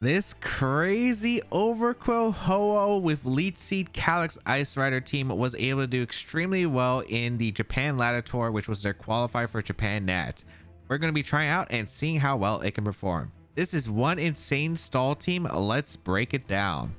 This crazy Overqwil Ho-oh with Leech Seed Calyx Ice Rider team was able to do extremely well in the Japan Ladder Tour, which was their qualifier for Japan Nats. We're going to be trying out and seeing how well it can perform. This is one insane stall team. Let's break it down.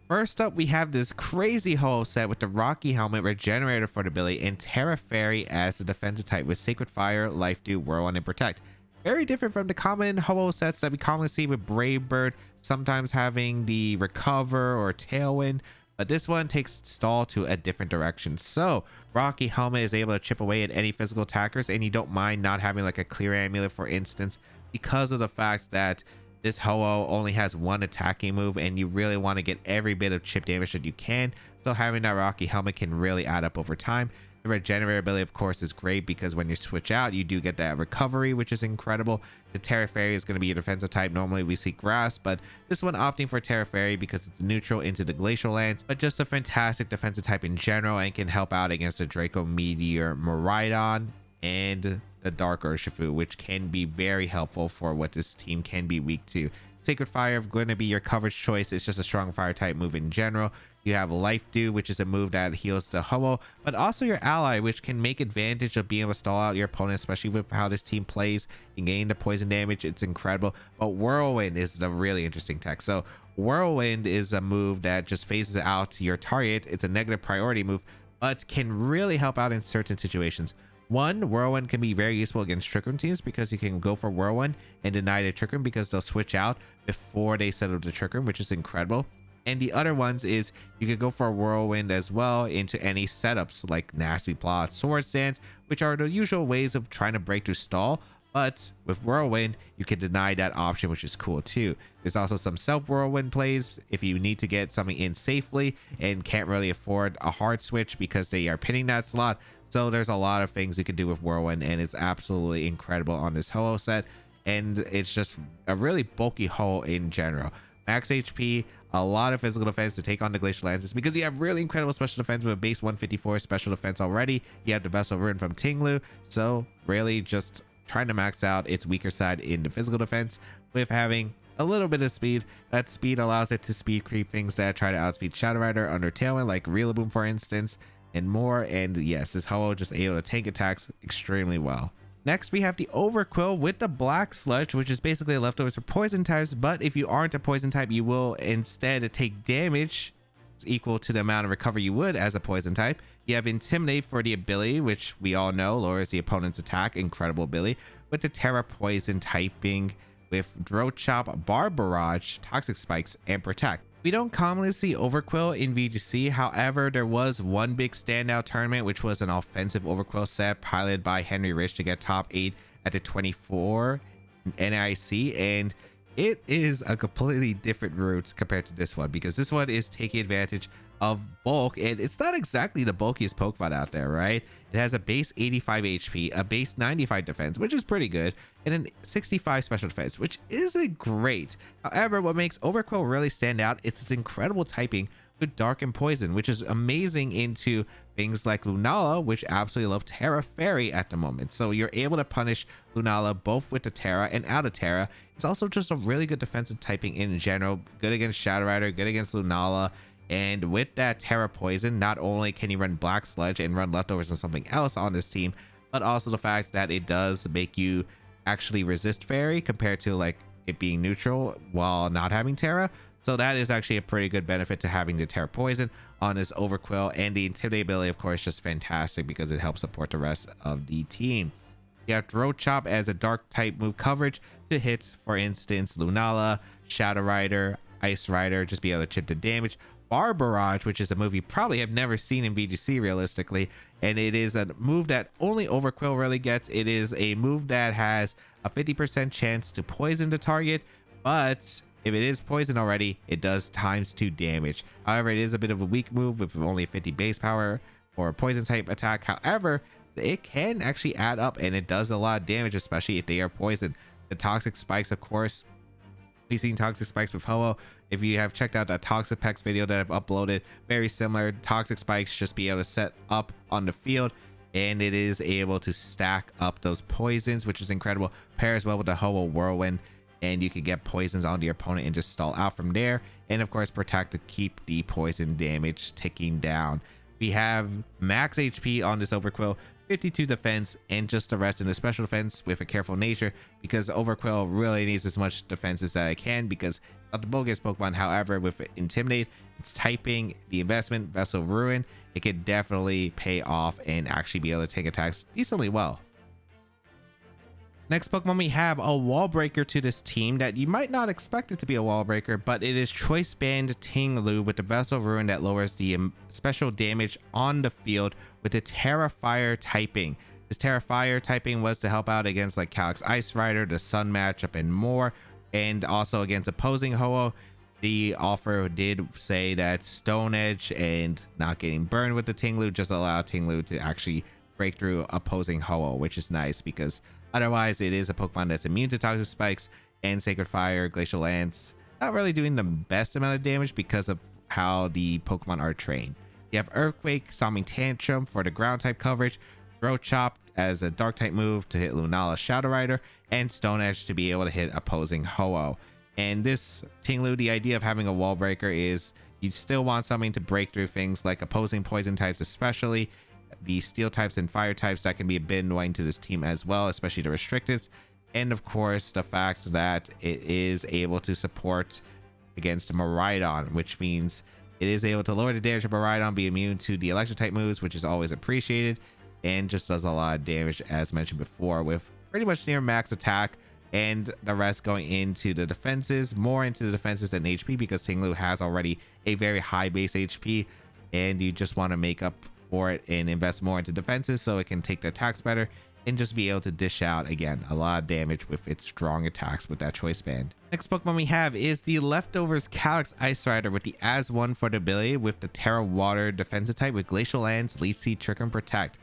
First up, we have this crazy Ho-oh set with the Rocky Helmet, Regenerator for the ability, and Terra Fairy as the defensive type with Sacred Fire, Life Dew Whirlwind, and Protect. Very different from the common Ho-oh sets that we commonly see with Brave Bird, sometimes having the Recover or Tailwind, but this one takes stall to a different direction. So Rocky Helmet is able to chip away at any physical attackers, and you don't mind not having like a clear amulet, for instance, because of the fact that this Ho-oh only has one attacking move and you really want to get every bit of chip damage that you can. So having that Rocky Helmet can really add up over time. The Regenerator ability, of course, is great because when you switch out, you do get that recovery, which is incredible. The Terra Fairy is going to be a defensive type. Normally we see Grass, but this one opting for Terra Fairy because it's neutral into the Glacial Lands, but just a fantastic defensive type in general and can help out against the Draco Meteor Miraidon and the Dark Urshifu, which can be very helpful for what this team can be weak to. Sacred Fire going to be your coverage choice. It's just a strong fire type move in general. You have Life Dew, which is a move that heals the Ho-oh, but also your ally, which can make advantage of being able to stall out your opponent, especially with how this team plays and gain the poison damage. It's incredible. But Whirlwind is the really interesting tech. So Whirlwind is a move that just phases out your target. It's a negative priority move, but can really help out in certain situations. One, Whirlwind can be very useful against Trick Room teams because you can go for Whirlwind and deny the Trick Room because they'll switch out before they set up the Trick Room, which is incredible. And the other ones is you could go for a Whirlwind as well into any setups like Nasty Plot, Sword Stance, which are the usual ways of trying to break through stall. But with Whirlwind, you can deny that option, which is cool too. There's also some self Whirlwind plays if you need to get something in safely and can't really afford a hard switch because they are pinning that slot. So there's a lot of things you can do with Whirlwind, and it's absolutely incredible on this Ho-oh set. And it's just a really bulky Ho-oh in general. Max HP, a lot of physical defense to take on the Glacial Lands. It's because you have really incredible special defense with a base 154 special defense already. You have the Vessel Ruin from Tinglu. So really just trying to max out its weaker side in the physical defense with having a little bit of speed. That speed allows it to speed creep things that try to outspeed Shadow Rider under Tailwind, like Rillaboom, for instance, and more. And yes, this Ho-oh just able to tank attacks extremely well. Next, we have the Overqwil with the Black Sludge, which is basically leftovers for poison types, but if you aren't a poison type, you will instead take damage equal to the amount of recovery you would as a poison type. You have Intimidate for the ability, which we all know lowers the opponent's attack. Incredible ability. With the Terra Poison typing with Throat Chop, Bar Barrage, Toxic Spikes, and Protect. We don't commonly see Overqwil in VGC. However, there was one big standout tournament, which was an offensive Overqwil set piloted by Henry Rich to get top 8 at the 24 NAIC, and it is a completely different route compared to this one because this one is taking advantage of bulk, and it's not exactly the bulkiest Pokemon out there, right? It has a base 85 HP, a base 95 defense, which is pretty good, and a 65 special defense, which isn't great. However, what makes Overqwil really stand out is its incredible typing with Dark and Poison, which is amazing into things like Lunala, which absolutely love Terra Fairy at the moment. So you're able to punish Lunala both with the Terra and out of Terra. It's also just a really good defensive typing in general, good against Shadow Rider, good against Lunala. And with that Terra Poison, not only can you run Black Sludge and run leftovers and something else on this team, but also the fact that it does make you actually resist Fairy compared to like it being neutral while not having Terra. So that is actually a pretty good benefit to having the Terra Poison on this Overqwil, and the Intimidate ability, of course, just fantastic because it helps support the rest of the team. You have Throat Chop as a dark type move coverage to hit, for instance, Lunala, Shadow Rider, Ice Rider, just be able to chip the damage. Bar Barrage, which is a move you probably have never seen in VGC realistically, and it is a move that only Overqwil really gets. It is a move that has a 50% chance to poison the target, but if it is poisoned already, it does ×2 damage. However, it is a bit of a weak move with only 50 base power for a poison type attack. However, it can actually add up, and it does a lot of damage, especially if they are poisoned. The Toxic Spikes, of course, we've seen Toxic Spikes with Ho-oh. If you have checked out that Toxic Pex video that I've uploaded, very similar. Toxic Spikes just be able to set up on the field and it is able to stack up those poisons, which is incredible. Pairs well with the Ho-oh Whirlwind, and you can get poisons onto your opponent and just stall out from there. And of course, protect to keep the poison damage ticking down. We have max HP on this Overqwil, 52 defense, and just the rest in the special defense with a careful nature, because Overqwil really needs as much defense as I can, because it's not the bulkiest Pokemon. However, with Intimidate, its typing, the investment, Vessel Ruin, it could definitely pay off and actually be able to take attacks decently well. Next Pokemon, we have a wall breaker to this team that you might not expect it to be a wall breaker, but it is Choice Band Ting-Lu with the Vessel Ruin that lowers the special damage on the field with the Fire typing. This Fire typing was to help out against like Calyx Ice Rider, the Sun matchup, and more, and also against opposing Ho-Oh. The offer did say that Stone Edge and not getting burned with the Ting-Lu just allow Ting-Lu to actually break through opposing Ho-Oh, which is nice because otherwise it is a Pokemon that's immune to toxic spikes, and Sacred Fire, Glacial Lance not really doing the best amount of damage because of how the Pokemon are trained. You have Earthquake, Somming Tantrum for the ground type coverage, Throat Chop as a dark type move to hit Lunala Shadow Rider, and Stone Edge to be able to hit opposing Ho-Oh. And this Ting-Lu, the idea of having a wall breaker is you still want something to break through things like opposing poison types, especially the steel types and fire types that can be a bit annoying to this team as well, especially the restricteds. And of course, the fact that it is able to support against Miraidon, which means it is able to lower the damage of Miraidon, be immune to the electric type moves, which is always appreciated, and just does a lot of damage as mentioned before, with pretty much near max attack, and the rest going into the defenses, more into the defenses than HP, because Ting-Lu has already a very high base HP, and you just want to make up for it and invest more into defenses so it can take the attacks better and just be able to dish out again a lot of damage with its strong attacks with that choice band. Next Pokemon we have is the Leftovers Calyx Ice Rider with the as one for the ability with the Terra Water defensive type with Glacial Lance, Leech Seed, Trick, and Protect.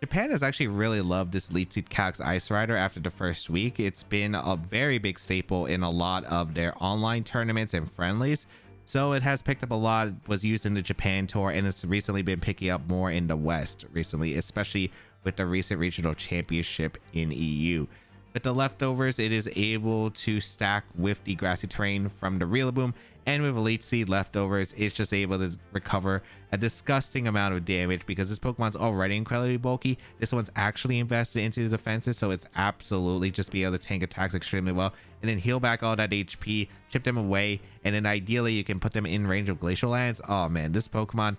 Japan has actually really loved this Leech Seed Calyx Ice Rider after the first week. It's been a very big staple in a lot of their online tournaments and friendlies. So it has picked up a lot, was used in the Japan tour, and it's recently been picking up more in the West recently, especially with the recent regional championship in EU. With the Leftovers, it is able to stack with the grassy terrain from the Rillaboom, and with Leech Seed Leftovers, it's just able to recover a disgusting amount of damage because this Pokemon's already incredibly bulky. This one's actually invested into the defenses, so it's absolutely just be able to tank attacks extremely well, and then heal back all that HP, chip them away, and then ideally you can put them in range of Glacial Lance. Oh man, this Pokemon,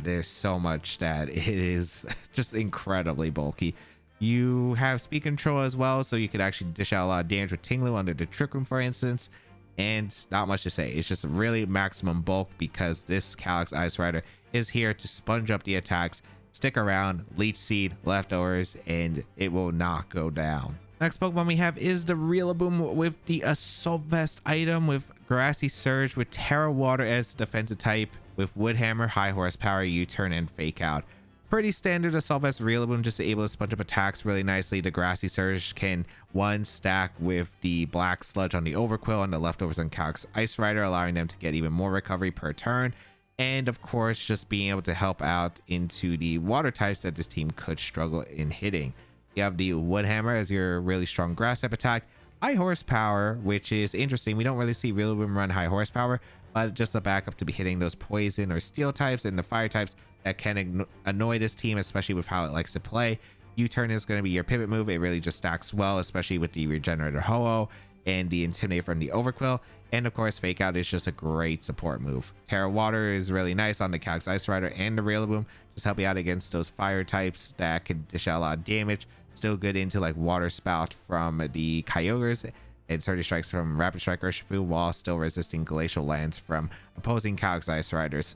there's so much that it is just incredibly bulky. You have speed control as well, so you could actually dish out a lot of damage with Ting-Lu under the Trick Room, for instance. And not much to say. It's just really maximum bulk because this Calyx Ice Rider is here to sponge up the attacks, stick around, Leech Seed, Leftovers, and it will not go down. Next Pokemon we have is the Rillaboom with the Assault Vest item with Grassy Surge with Terra Water as defensive type with Wood Hammer, High Horsepower, U-Turn, and Fake Out. Pretty standard Assault Vest Rillaboom, just able to sponge up attacks really nicely. The Grassy Surge can one stack with the Black Sludge on the Overqwil and the Leftovers on Calyx Ice Rider, allowing them to get even more recovery per turn. And of course, just being able to help out into the water types that this team could struggle in hitting. You have the Wood Hammer as your really strong grass type attack. High Horsepower, which is interesting. We don't really see Rillaboom run High Horsepower, but just a backup to be hitting those poison or steel types and the fire types that can annoy this team, especially with how it likes to play. U-Turn is going to be your pivot move. It really just stacks well, especially with the Regenerator Ho-Oh and the Intimidate from the Overqwil. And of course, Fake Out is just a great support move. Terra Water is really nice on the Calyx Ice Rider and the Rillaboom, just help you out against those fire types that can dish out a lot of damage. Still good into like Water Spout from the Kyogres and Surge Strikes from Rapid Strike Urshifu, while still resisting Glacial Lance from opposing Calyx Ice Riders.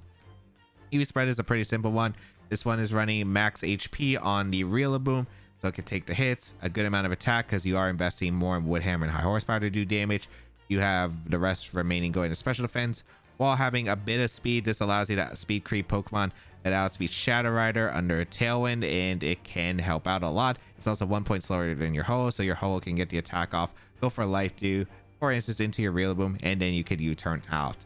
EV Spread is a pretty simple one. This one is running max HP on the Rillaboom, so it can take the hits, a good amount of attack because you are investing more in Wood Hammer and High Horsepower to do damage. You have the rest remaining going to special defense while having a bit of speed. This allows you to speed creep Pokemon that outspeed Shadow Rider under Tailwind, and it can help out a lot. It's also 1 point slower than your Ho-Oh, so your Ho-Oh can get the attack off, go for Life Dew, for instance, into your Rillaboom, and then you could U-turn out.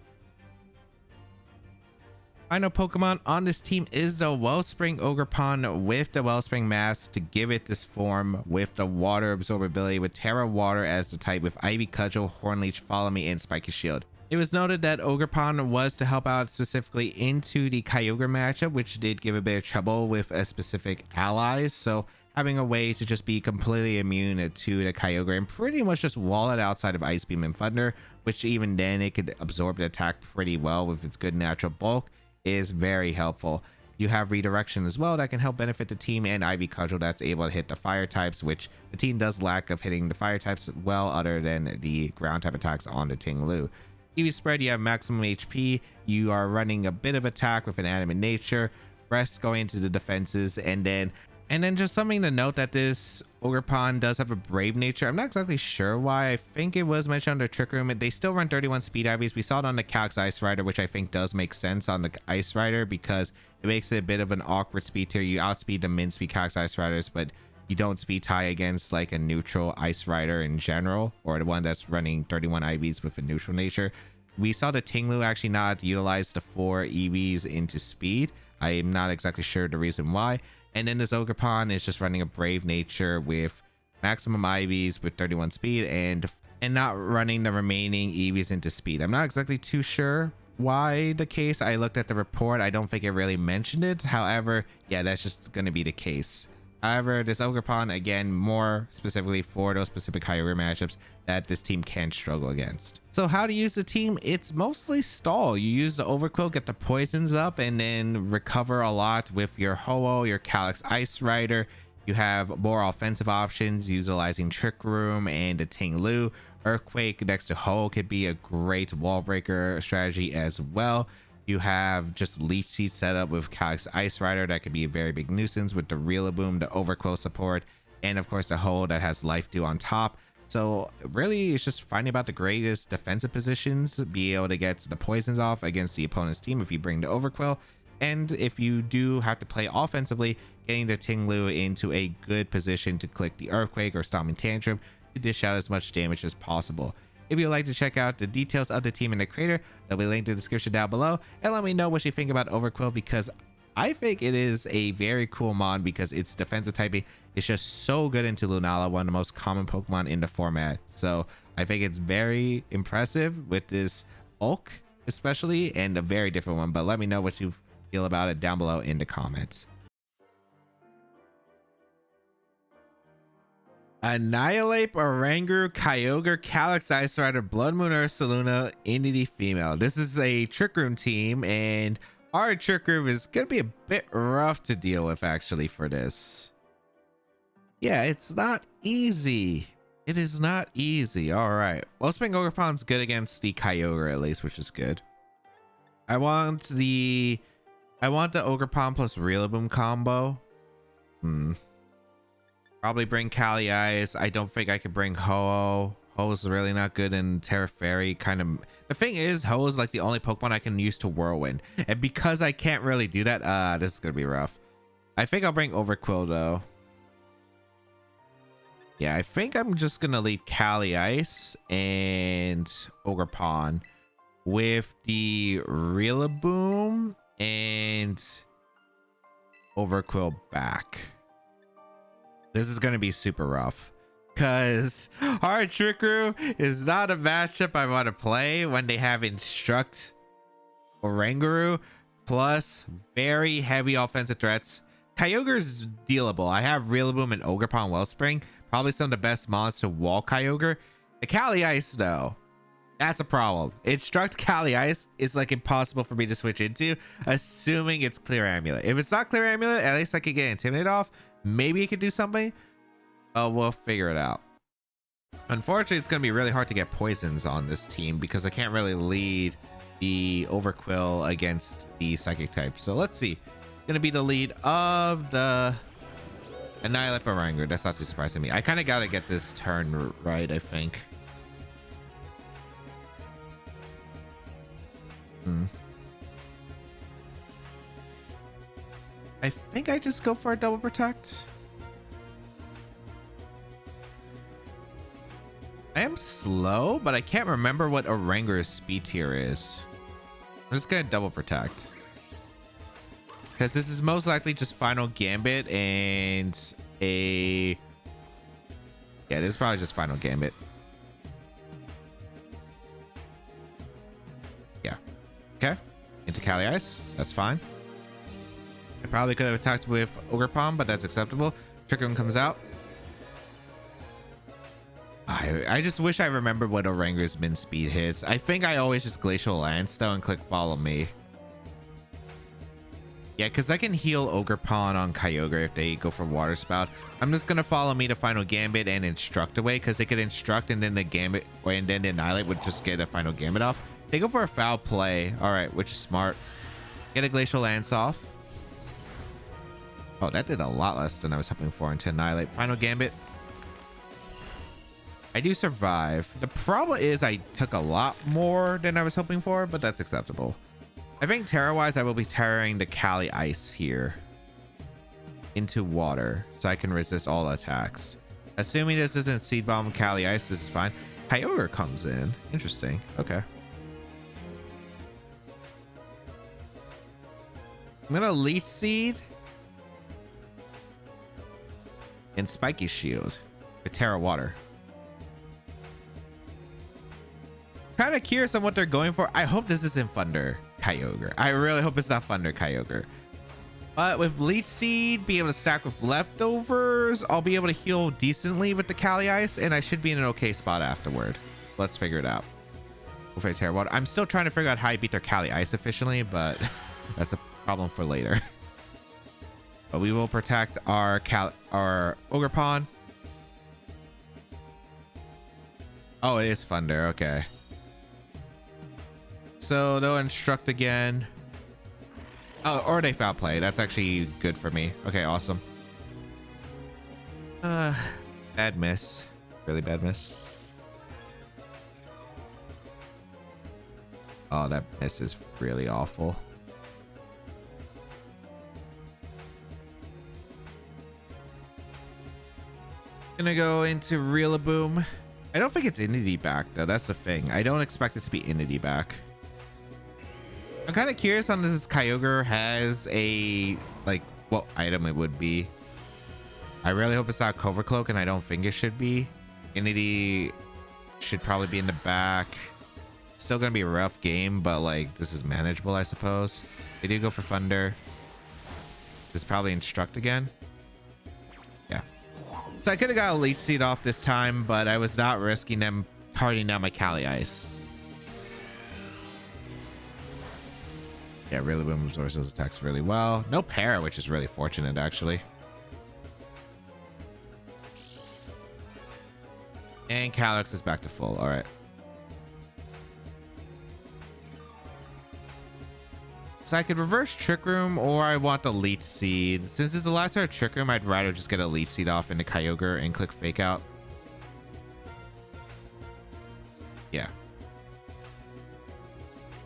Final Pokemon on this team is the Wellspring Ogerpon with the Wellspring Mask to give it this form with the Water Absorbability with Terra Water as the type with Ivy Cudgel, Hornleech, Follow Me, and Spiky Shield. It was noted that Ogerpon was to help out specifically into the Kyogre matchup, which did give a bit of trouble with a specific allies. So having a way to just be completely immune to the Kyogre and pretty much just wall it outside of Ice Beam and Thunder, which even then it could absorb the attack pretty well with its good natural bulk, is very helpful. You have redirection as well that can help benefit the team, and Ivy Cudgel that's able to hit the fire types, which the team does lack of hitting the fire types well other than the ground type attacks on the Ting-Lu. EV spread, you have maximum HP, you are running a bit of attack with an animate nature, rest going into the defenses, and then just something to note that this Ogerpon does have a brave nature. I'm not exactly sure why. I think it was mentioned under Trick Room. They still run 31 speed IVs. We saw it on the Calyx Ice Rider, which I think does make sense on the Ice Rider because it makes it a bit of an awkward speed tier. You outspeed the min speed Calyx Ice Riders, but you don't speed tie against like a neutral Ice Rider in general, or the one that's running 31 IVs with a neutral nature. We saw the Ting-Lu actually not utilize the 4 EVs into speed. I am not exactly sure the reason why. And then this Ogerpon is just running a brave nature with maximum IVs with 31 speed and not running the remaining EVs into speed. I'm not exactly too sure why the case. I looked at the report. I don't think it really mentioned it. However, yeah, that's just going to be the case. However, this Ogerpon, again, more specifically for those specific Kyogre matchups that this team can struggle against. So how to use the team? It's mostly stall. You use the Overqwil, get the poisons up, and then recover a lot with your Ho-Oh, your Calyx Ice Rider. You have more offensive options utilizing Trick Room and the Ting-Lu. Earthquake next to Ho-Oh could be a great wall breaker strategy as well. You have just Leech Seed set up with Calyx Ice Rider that could be a very big nuisance with the Rillaboom, the Overqwil support, and of course the Ho that has Life Dew on top. So really it's just finding about the greatest defensive positions, be able to get the poisons off against the opponent's team if you bring the Overqwil. And if you do have to play offensively, getting the Ting-Lu into a good position to click the Earthquake or Stomping Tantrum to dish out as much damage as possible. If you'd like to check out the details of the team and the creator, they'll be linked in the description down below. And let me know what you think about Overqwil, because I think it is a very cool mod because its defensive typing is just so good into Lunala, one of the most common Pokemon in the format. So I think it's very impressive with this bulk especially, and a very different one. But let me know what you feel about it down below in the comments. Annihilate, Oranguru, Kyogre, Calyx Ice Rider, Blood Moon Ursaluna, Entity Female. This is a Trick Room team, and our Trick Room is going to be a bit rough to deal with actually for this. Yeah, it's not easy. It is not easy. All right. Wellspring Ogerpon's good against the Kyogre at least, which is good. I want the Ogerpon plus Rillaboom combo. Probably bring Cali Ice. I don't think I could bring Ho-Oh. Ho-Oh's really not good in Terra Fairy. Kind of. The thing is, Ho-Oh's like the only Pokemon I can use to Whirlwind. And because I can't really do that, this is going to be rough. I think I'll bring Overqwil though. Yeah, I think I'm just going to lead Cali Ice and Ogerpon with the Rillaboom and Overqwil back. This is going to be super rough because our Trick Room is not a matchup I want to play when they have Instruct Oranguru plus very heavy offensive threats. Kyogre's dealable. I have Rillaboom and Ogerpon Wellspring, probably some of the best mons to wall Kyogre. The Cali Ice though, that's a problem. Instruct Cali Ice is like impossible for me to switch into, assuming it's Clear Amulet. If it's not Clear Amulet, at least I could get Intimidate off. Maybe it could do something. We'll figure it out. Unfortunately, it's going to be really hard to get poisons on this team because I can't really lead the Overqwil against the Psychic type. So let's see. Going to be the lead of the Annihilate Oranguru. That's not too surprising me. I kind of got to get this turn right, I think. I think I just go for a double protect. I am slow, but I can't remember what Oranguru's speed tier is. I'm just gonna double protect. because this is most likely just final gambit and a... Yeah, this is probably just final gambit. Yeah. Okay. Into Kali Ice. That's fine. I probably could have attacked with Overqwil, but that's acceptable. Trick Room comes out. I just wish I remembered what Orangu's min speed hits. I think I always just Glacial Lance though and click follow me. Yeah, because I can heal Overqwil on Kyogre if they go for Water Spout. I'm just gonna follow me to Final Gambit and Instruct away, because they could Instruct and then the Gambit, and then the Annihilate would just get a Final Gambit off. They go for a Foul Play. All right, which is smart. Get a Glacial Lance off. Oh, that did a lot less than I was hoping for into Annihilate. Final Gambit. I do survive. The problem is I took a lot more than I was hoping for, but that's acceptable. I think Terra-wise, I will be tearing the Kali Ice here into water so I can resist all attacks. Assuming this isn't Seed Bomb Kali Ice, this is fine. Kyogre comes in. Interesting. Okay. I'm gonna Leech Seed and Spiky Shield with Terra Water. Kind of curious on what they're going for. I hope this isn't Thunder Kyogre. I really hope it's not Thunder Kyogre. But with Leech Seed, be able to stack with leftovers, I'll be able to heal decently with the Kali Ice, and I should be in an okay spot afterward. Let's figure it out. Hopefully Terra Water. I'm still trying to figure out how I beat their Kali Ice efficiently, but that's a problem for later. But we will protect our Overqwil. Oh, it is Thunder. Okay. So they'll Instruct again. Oh, or they Foul Play. That's actually good for me. Okay, awesome. Bad miss. Really bad miss. Oh, that miss is really awful. Gonna go into Rillaboom. I don't think it's Entity back though. That's the thing. I don't expect it to be Entity back. I'm kind of curious on this Kyogre has a, like, what item it would be. I really hope it's not Cover Cloak, and I don't think it should be. Entity should probably be in the back. Still gonna be a rough game, but like this is manageable, I suppose. They do go for Thunder. This is probably Instruct again. Yeah. So I could have got a Leech Seed off this time, but I was not risking them hardening down my Kali Ice. Yeah, really boom absorbs those attacks really well. No Para, which is really fortunate, actually. And Calyx is back to full. All right. So I could reverse Trick Room, or I want the Leech Seed. Since it's the last turn of Trick Room, I'd rather just get a Leech Seed off into Kyogre and click Fake Out. Yeah.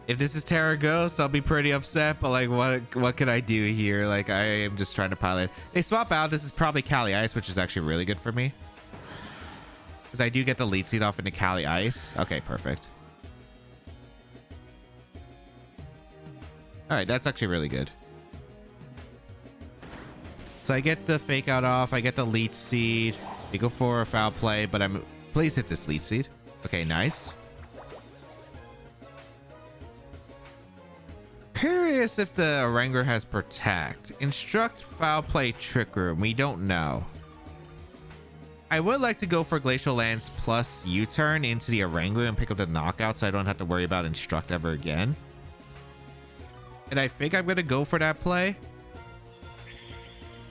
If this is Terra Ghost, I'll be pretty upset, but like what could I do here? Like I am just trying to pilot. They swap out. This is probably Kali Ice, which is actually really good for me. Because I do get the Leech Seed off into Kali Ice. Okay, perfect. All right, that's actually really good. So I get the Fake Out off. I get the Leech Seed. They go for a Foul Play, but please hit this Leech Seed. Okay, nice. Curious if the Oranguru has Protect. Instruct, Foul Play, Trick Room. We don't know. I would like to go for Glacial Lance plus U-turn into the Oranguru and pick up the knockout so I don't have to worry about Instruct ever again. And I think I'm going to go for that play.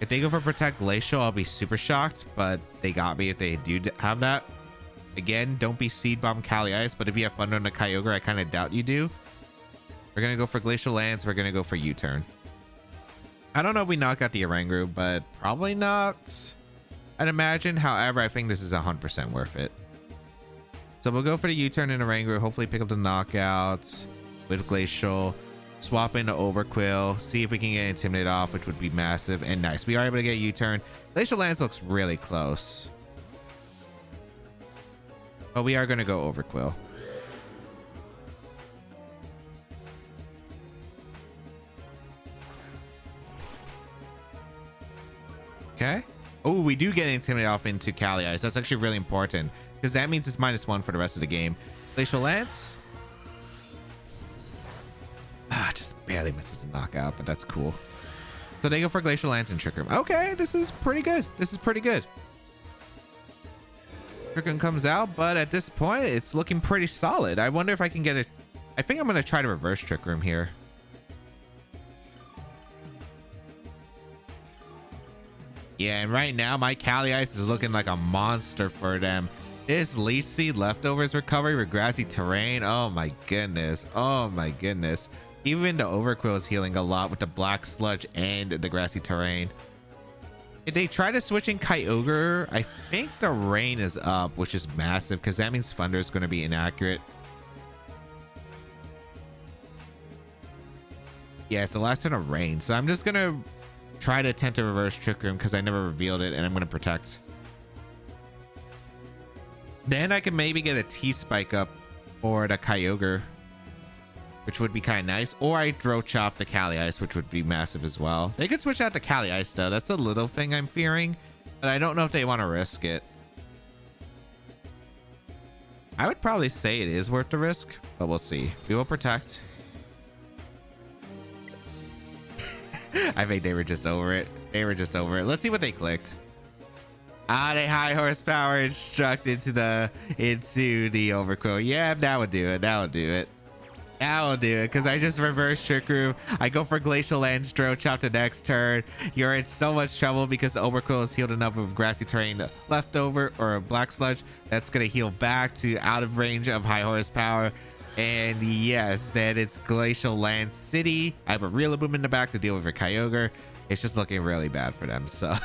If they go for Protect Glacial, I'll be super shocked, but they got me if they do have that. Again, don't be Seed Bomb Kali Ice, but if you have Thunder on the Kyogre, I kind of doubt you do. We're going to go for Glacial Lance. We're going to go for U-turn. I don't know if we knock out the Oranguru, but probably not. I'd imagine. However, I think this is 100% worth it. So we'll go for the U-turn and Oranguru. Hopefully pick up the knockout with Glacial. Swap into Overqwil. See if we can get Intimidate off, which would be massive. And nice. We are able to get a U-turn. Glacial Lance looks really close. But we are going to go Overqwil. Okay. Oh, we do get intimidated off into Cali Ice. That's actually really important because that means it's -1 for the rest of the game. Glacial Lance. Just barely misses the knockout, but that's cool. So they go for Glacial Lance and Trick Room. Okay, this is pretty good. This is pretty good. Trick Room comes out, but at this point, it's looking pretty solid. I wonder if I can get it. I think I'm going to try to reverse Trick Room here. Yeah, and right now, my Cali Ice is looking like a monster for them. This Leech Seed Leftovers recovery with grassy terrain. Oh my goodness. Oh my goodness. Even the Overqwil is healing a lot with the Black Sludge and the grassy terrain. If they try to switch in Kyogre, I think the rain is up, which is massive because that means Thunder is going to be inaccurate. Yeah, it's the last turn of rain. So I'm just going to try to attempt to reverse Trick Room because I never revealed it, and I'm going to protect. Then I can maybe get a T-Spike up or the Kyogre, which would be kind of nice. Or I throw chop the Cali Ice, which would be massive as well. They could switch out the Cali Ice though. That's a little thing I'm fearing, but I don't know if they want to risk it. I would probably say it is worth the risk, but we'll see. We will protect. I think they were just over it. They were just over it. Let's see what they clicked. They high horsepower instruct into the Overqwil. Yeah, that would do it. That would do it. That will do it because I just reverse Trick Room. I go for Glacial Lance, Throw Chop the next turn. You're in so much trouble because Overqwil is healed enough of grassy terrain leftover or a Black Sludge that's going to heal back to out of range of high horsepower. And yes, then it's Glacial Lance City. I have a Rillaboom in the back to deal with a Kyogre. It's just looking really bad for them. So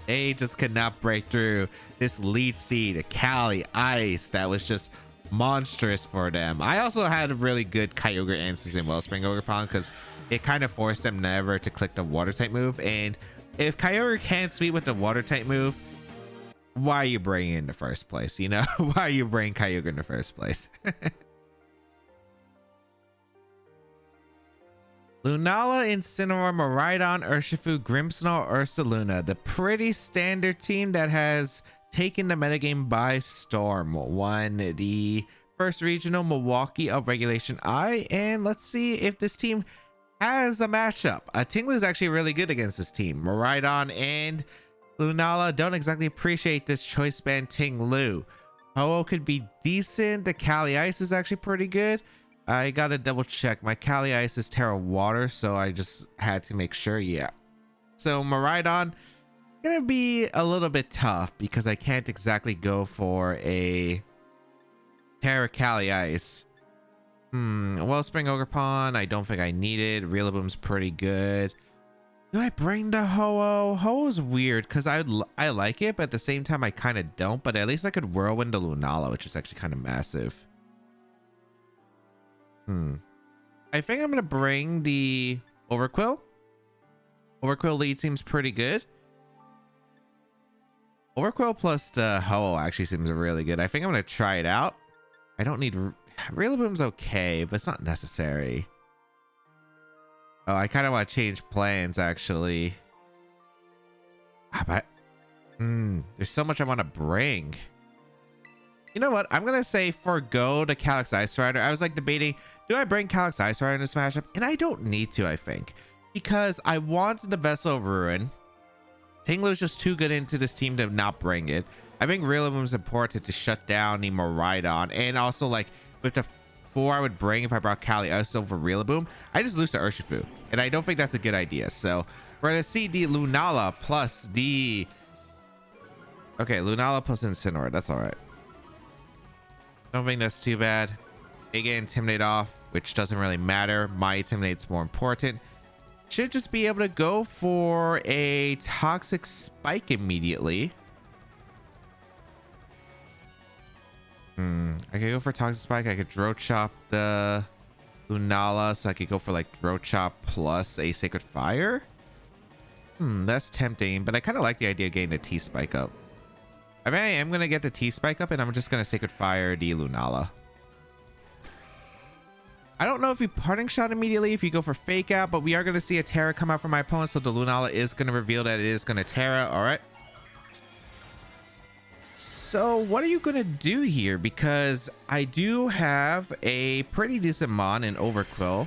they just could not break through this Leech Seed, a Cali Ice that was just monstrous for them. I also had a really good Kyogre Answers in Wellspring Ogerpon because it kind of forced them never to click the water type move. And if Kyogre can't sweep with the water type move, why are you bringing it in the first place? You know, why are you bringing Kyogre in the first place? Lunala, Incineroar, Miraidon, Urshifu, Grimmsnarl, Ursaluna. The pretty standard team that has taken the metagame by storm. Won the first regional Milwaukee of Regulation I. And let's see if this team has a matchup. Tinglu is actually really good against this team. Miraidon and Lunala don't exactly appreciate this choice band Tinglu. Ho-Oh could be decent. The Cali Ice is actually pretty good. I gotta double check. My Cali Ice is Terra Water, so I just had to make sure. Yeah. So Miraidon gonna be a little bit tough because I can't exactly go for a Terra Cali Ice. Wellspring Ogerpon, I don't think I need it. Rillaboom's pretty good. Do I bring the Ho-Oh? Ho-Oh's weird because I like it, but at the same time I kind of don't. But at least I could Whirlwind the Lunala, which is actually kind of massive. I think I'm gonna bring the Overqwil. Overqwil lead seems pretty good. Overqwil plus the Ho-Oh actually seems really good. I think I'm gonna try it out. I don't need Rillaboom's okay, but it's not necessary. Oh, I kind of want to change plans actually. But there's so much I want to bring. You know what? I'm gonna say forgo the Calyx Ice Rider. I was like debating, do I bring Calyx Ice Rider in this matchup? And I don't need to, I think, because I want the Vessel of Ruin. Tinglu's just too good into this team to not bring it. I think Rillaboom's important to shut down the Miraidon, and also like with the 4 I would bring if I brought Cali Ice over Rillaboom, I just lose to Urshifu, and I don't think that's a good idea. So we're gonna see the Lunala plus the Lunala plus Incineroar. That's all right. Don't think that's too bad. They get Intimidate off, which doesn't really matter. My Intimidate's more important. Should just be able to go for a Toxic Spike immediately. I could go for Toxic Spike. I could Throw Chop the Lunala, so I could go for like Throw Chop plus a Sacred Fire. That's tempting, but I kind of like the idea of getting the T-Spike up. I mean, I am going to get the T-Spike up, and I'm just going to Sacred Fire the Lunala. I don't know if you parting shot immediately if you go for fake out, but we are going to see a Terra come out from my opponent, so the Lunala is going to reveal that it is going to Terra. All right. So what are you going to do here? Because I do have a pretty decent mon in Overqwil.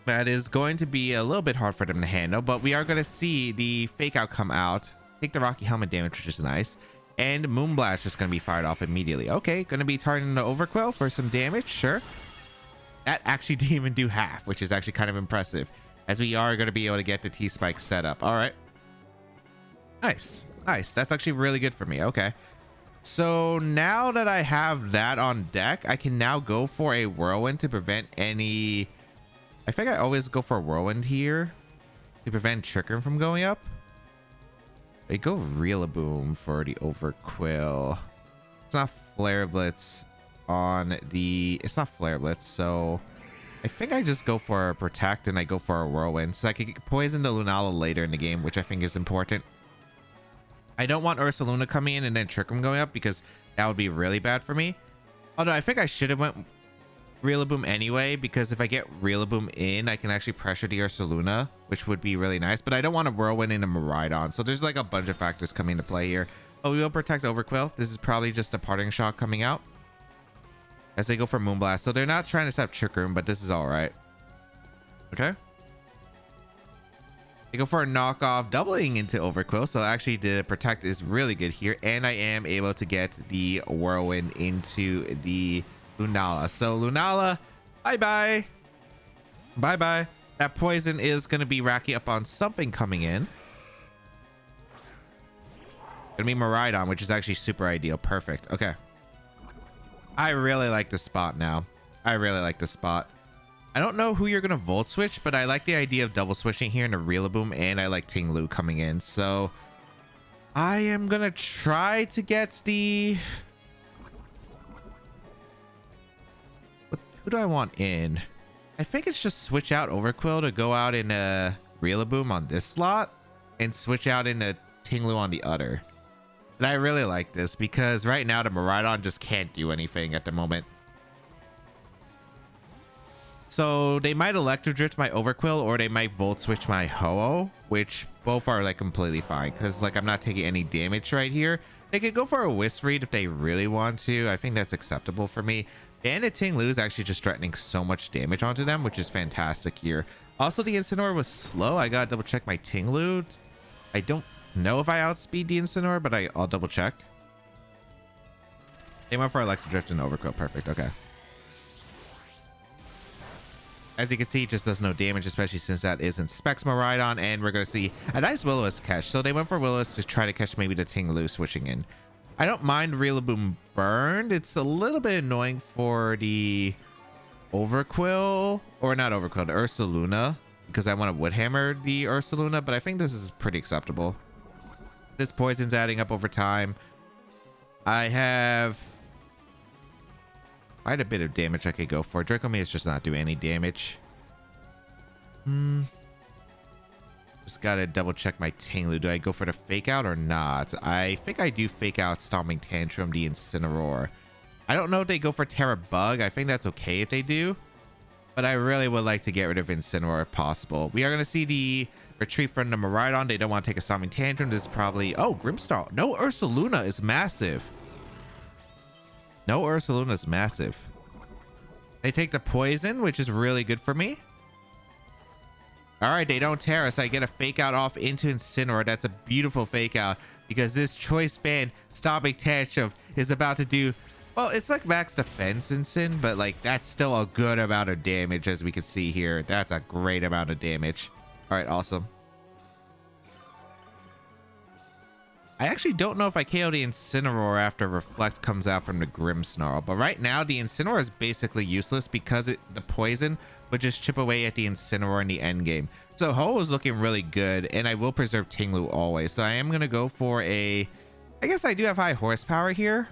That is going to be a little bit hard for them to handle, but we are going to see the fake out come out, take the Rocky Helmet damage, which is nice. And Moonblast is going to be fired off immediately. Okay, going to be targeting the Overqwil for some damage. Sure. That actually didn't even do half, which is actually kind of impressive, as we are going to be able to get the T-Spike set up. All right. Nice. Nice. That's actually really good for me. Okay. So now that I have that on deck, I can now go for a Whirlwind to prevent any... I think I always go for a Whirlwind here to prevent Trick Room from going up. I go Rillaboom for the Overqwil. It's not Flare Blitz on the... It's not Flare Blitz, so I think I just go for a Protect and I go for a Whirlwind, so I can poison the Lunala later in the game, which I think is important. I don't want Ursaluna coming in and then Trick Room going up, because that would be really bad for me. Although I think I should have went Rillaboom anyway, because if I get Rillaboom in, I can actually pressure the Ursaluna, which would be really nice. But I don't want a Whirlwind in a Miraidon, so there's like a bunch of factors coming into play here. But we will protect Overqwil. This is probably just a parting shot coming out as they go for Moonblast. So they're not trying to set up Trick Room, but this is all right. Okay. They go for a knockoff, doubling into Overqwil. So actually the protect is really good here. And I am able to get the Whirlwind into the Lunala. So Lunala, bye-bye. Bye-bye. That poison is going to be racking up on something coming in. Gonna be Miraidon, which is actually super ideal. Perfect. Okay. I really like this spot now. I really like this spot. I don't know who you're going to Volt Switch, but I like the idea of double switching here into Rillaboom, and I like Tinglu coming in. So I am going to try to get the... Who do I want in? I think it's just switch out Overqwil to go out in a Rillaboom on this slot and switch out into Tinglu on the other. And I really like this because right now the Miraidon just can't do anything at the moment. So they might Electro Drift my Overqwil, or they might Volt Switch my Ho-Oh, which both are like completely fine because like I'm not taking any damage right here. They could go for a Wisp Read if they really want to. I think that's acceptable for me. And a Tinglu is actually just threatening so much damage onto them, which is fantastic here. Also, the Incineroar was slow. I gotta double check my Tinglu. I don't know if I outspeed the Incineroar, but I'll double check. They went for Electro Drift and Overqwil. Perfect. Okay. As you can see, it just does no damage, especially since that isn't Specs Miraidon, and we're going to see a nice Will-O-Wisp catch. So they went for Will-O-Wisp to try to catch maybe the Tinglu switching in. I don't mind Rillaboom burned. It's a little bit annoying for the Overqwil, or not Overqwil, the Ursaluna, because I want to Woodhammer the Ursaluna, but I think this is pretty acceptable. This poison's adding up over time. I have quite a bit of damage I could go for. Dracometer is just not doing any damage. Just gotta double check my Tinglu. Do I go for the fake out or not? I think I do fake out Stomping Tantrum, the Incineroar. I don't know if they go for Terra Bug. I think that's okay if they do, but I really would like to get rid of Incineroar if possible. We are gonna see the retreat from the Miraidon. They don't want to take a Stomping Tantrum. This is probably... Oh, Grimmsnarl. No, Ursaluna is massive. No, Ursaluna is massive. They take the poison, which is really good for me. All right, they don't tear us. I get a fake out off into Incineroar. That's a beautiful fake out because this Choice Band Stomping Tantrum is about to do... Well, it's like max defense in Sin, but like that's still a good amount of damage as we can see here. That's a great amount of damage. All right, awesome. I actually don't know if I KO the Incineroar after Reflect comes out from the Grimmsnarl, but right now the Incineroar is basically useless because the poison would just chip away at the Incineroar in the end game. So Ho is looking really good, and I will preserve Tinglu always. So I am going to go for a... I guess I do have high horsepower here.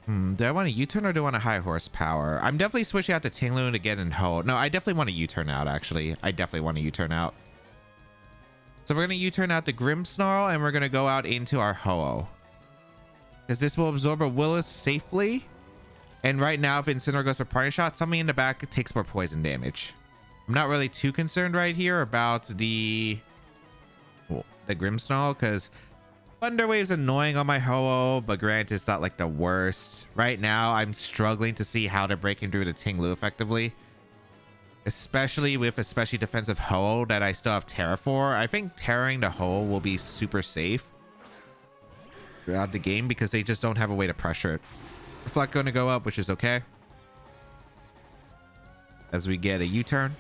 Do I want a U-turn or do I want a high horsepower? I'm definitely switching out to Tinglu to get in Ho. No, I definitely want a U-turn out, actually. I definitely want a U-turn out. So we're going to U-turn out the Grimmsnarl, and we're going to go out into our Ho-Oh, because this will absorb a Willis safely. And right now, if Incineroar goes for parting shot, something in the back takes more poison damage. I'm not really too concerned right here about the Grimmsnarl, because Thunder Wave's annoying on my Ho-Oh, but granted, it's not like the worst. Right now, I'm struggling to see how to break through the Tinglu effectively. Especially with defensive Ho-Oh that I still have Terra for. I think Terraing the Ho-Oh will be super safe throughout the game because they just don't have a way to pressure it. Reflect going to go up, which is okay. As we get a U-turn.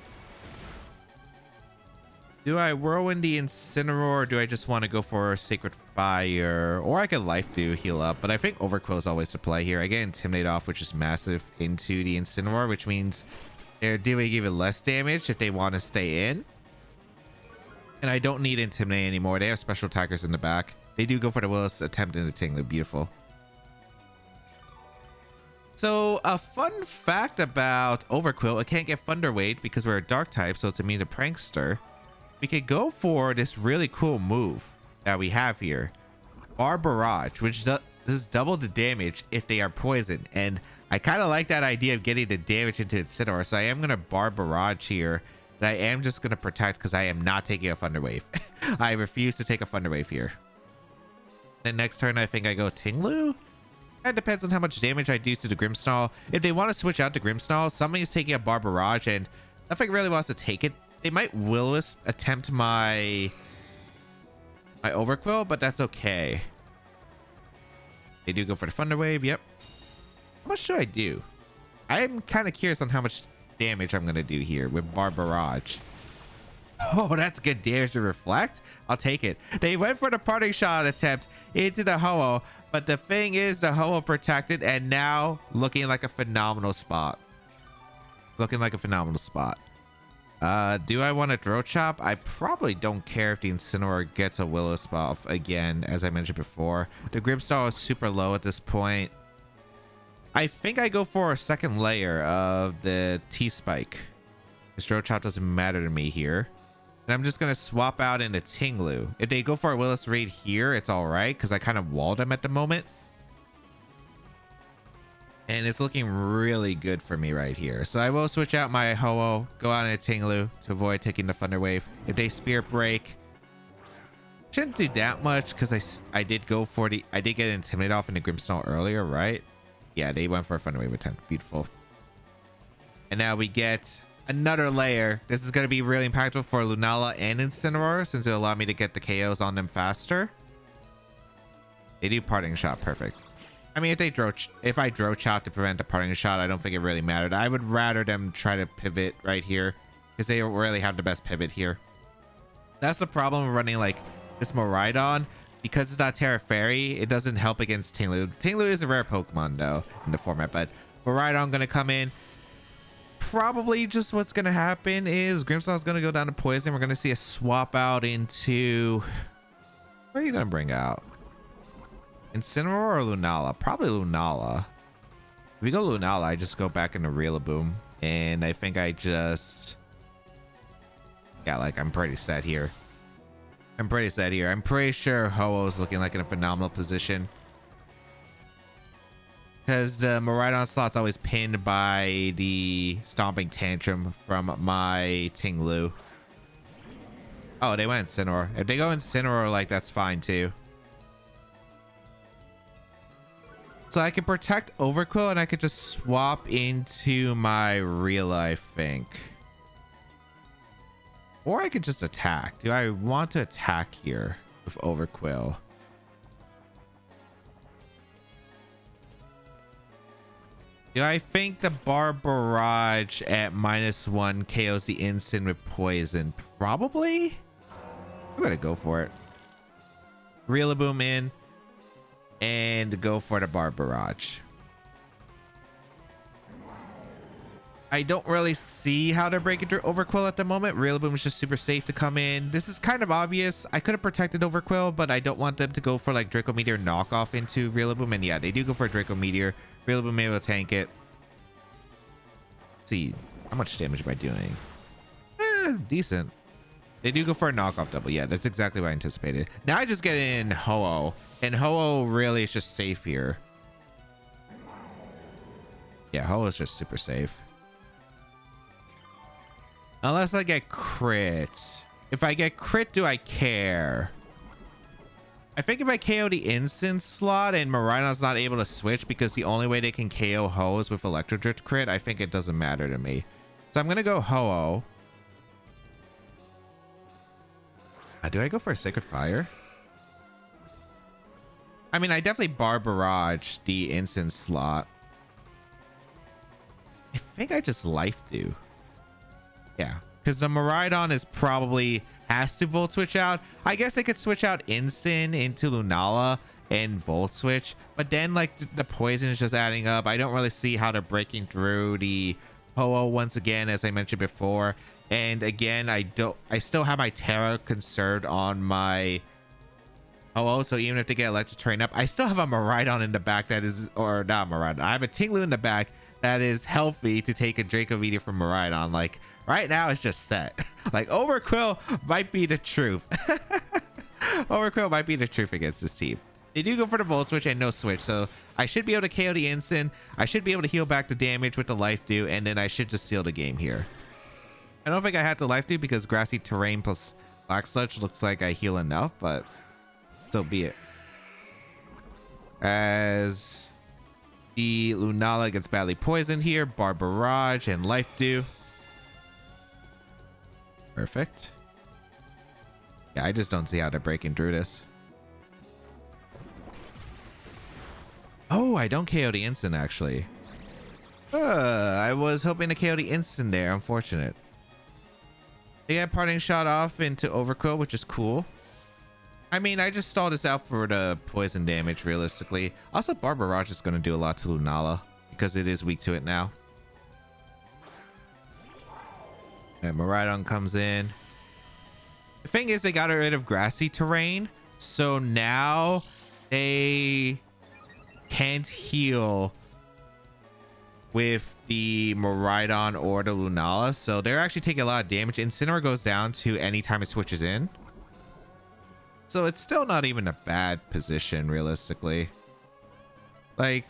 Do I Whirlwind the Incineroar, or do I just want to go for Sacred Fire? Or I could Life Dew heal up, but I think Overqwil is always the play here. I get Intimidate off, which is massive, into the Incineroar, which means they're doing even less damage if they want to stay in. And I don't need Intimidate anymore. They have special attackers in the back. They do go for the Willis attempt into Tinglu. Beautiful. So a fun fact about Overqwil, it can't get Thunder Wave because we're a dark type, so it's immune to Prankster. We could go for this really cool move that we have here. Bar Barrage, which does double the damage if they are poisoned. And I kind of like that idea of getting the damage into Incineroar, so I am going to Bar Barrage here. But I am just going to protect because I am not taking a Thunder Wave. I refuse to take a Thunder Wave here. Then next turn, I think I go Tinglu. It depends on how much damage I do to the Grimmsnarl. If they want to switch out to Grimmsnarl, somebody is taking a Bar Barrage, and nothing really wants to take it. They might Willis attempt my Overqwil, but that's okay. They do go for the Thunder Wave. Yep. How much do I do? I'm kind of curious on how much damage I'm going to do here with Bar Barrage. Oh, that's good damage to Reflect. I'll take it. They went for the parting shot attempt into the Ho-Oh, but the thing is the Ho-Oh protected and now looking like a phenomenal spot. Looking like a phenomenal spot. Do I want to Throat Chop? I probably don't care if the Incineroar gets a Willis buff again, as I mentioned before. The Grimmsnarl is super low at this point. I think I go for a second layer of the T-Spike. This Throat Chop doesn't matter to me here. And I'm just going to swap out into Tinglu. If they go for a Willis raid here, it's all right, because I kind of walled them at the moment. And it's looking really good for me right here. So I will switch out my Ho-Oh, go out into Tinglu to avoid taking the Thunder Wave. If they Spirit Break, shouldn't do that much because I did go for the... I did get Intimidate off in the Grimmsnarl earlier, right? Yeah, they went for a Thunder Wave attempt. Beautiful. And now we get another layer. This is going to be really impactful for Lunala and Incineroar since it'll allow me to get the KOs on them faster. They do Parting Shot. Perfect. I mean, if I Throat Chop to prevent the Parting Shot, I don't think it really mattered. I would rather them try to pivot right here because they don't really have the best pivot here. That's the problem of running like this Miraidon. Because it's not Terra Fairy, it doesn't help against Tinglu. Tinglu is a rare Pokemon though in the format, but Miraidon gonna come in. Probably just what's gonna happen is Grimmsnarl's gonna go down to poison. We're gonna see a swap out into... What are you gonna bring out? Incineroar or Lunala? Probably Lunala. If we go Lunala, I just go back into Rillaboom. And I think I just... Yeah, like I'm pretty set here. I'm pretty sure Ho-Oh's looking like in a phenomenal position. Because the Miraidon slot's always pinned by the Stomping Tantrum from my Tinglu. Oh, they went Incineroar. If they go Incineroar, like, that's fine too. So I can protect Overqwil and I could just swap into my Real, I think. Or I could just attack. Do I want to attack here with Overqwil? Do I think the Bar Barrage at -1 KOs the Incin with poison? Probably. I'm gonna go for it. Rillaboom in and go for the Bar Barrage. I don't really see how they're breaking through Overqwil at the moment. Rillaboom is just super safe to come in. This is kind of obvious. I could have protected Overqwil, but I don't want them to go for like Draco Meteor knockoff into Rillaboom. And yeah, they do go for a Draco Meteor. Rillaboom may able to tank it. Let's see, how much damage am I doing? Decent. They do go for a knockoff double. Yeah, that's exactly what I anticipated. Now I just get in Ho-Oh. And Ho-Oh really is just safe here. Yeah, Ho is just super safe. Unless I get crit. If I get crit, do I care? I think if I KO the instant slot and Miraidon's not able to switch because the only way they can KO Ho is with Electro Drift crit, I think it doesn't matter to me. So I'm going to go Ho-oh. Do I go for a Sacred Fire? I mean, I definitely Bar Barrage the instant slot. I think I just Life Dew. Yeah, because the Miraidon is probably has to Volt Switch out. I guess I could switch out Incin into Lunala and Volt Switch, but then like the poison is just adding up. I don't really see how they're breaking through the Ho-oh once again, as I mentioned before. And again, I still have my Terra conserved on my Ho-oh, so even if they get Electric Terrain up, I still have a Miraidon in the back that is, or not Miraidon, I have a Tinglu in the back that is healthy to take a Draco Meteor from Miraidon. Like right now it's just set. Like Overqwil might be the truth. Overqwil might be the truth against this team. They do go for the Volt Switch and no switch, so I should be able to KO the Instant. I should be able to heal back the damage with the Life Dew, and then I should just seal the game here. I don't think I had to Life Dew because Grassy Terrain plus Black Sludge looks like I heal enough, but so be it. As the Lunala gets badly poisoned here, Bar Barrage and Life Dew. Perfect. Yeah, I just don't see how they're breaking through this. Oh, I don't KO the instant actually. I was hoping to KO the instant there. Unfortunate. They got Parting Shot off into Overqwil, which is cool. I mean, I just stalled this out for the poison damage realistically. Also, Bar Barrage is going to do a lot to Lunala because it is weak to it now. And Miraidon comes in. The thing is, they got rid of Grassy Terrain, so now they can't heal with the Miraidon or the Lunala, so they're actually taking a lot of damage. Incineroar goes down to any time it switches in, so it's still not even a bad position realistically. Like,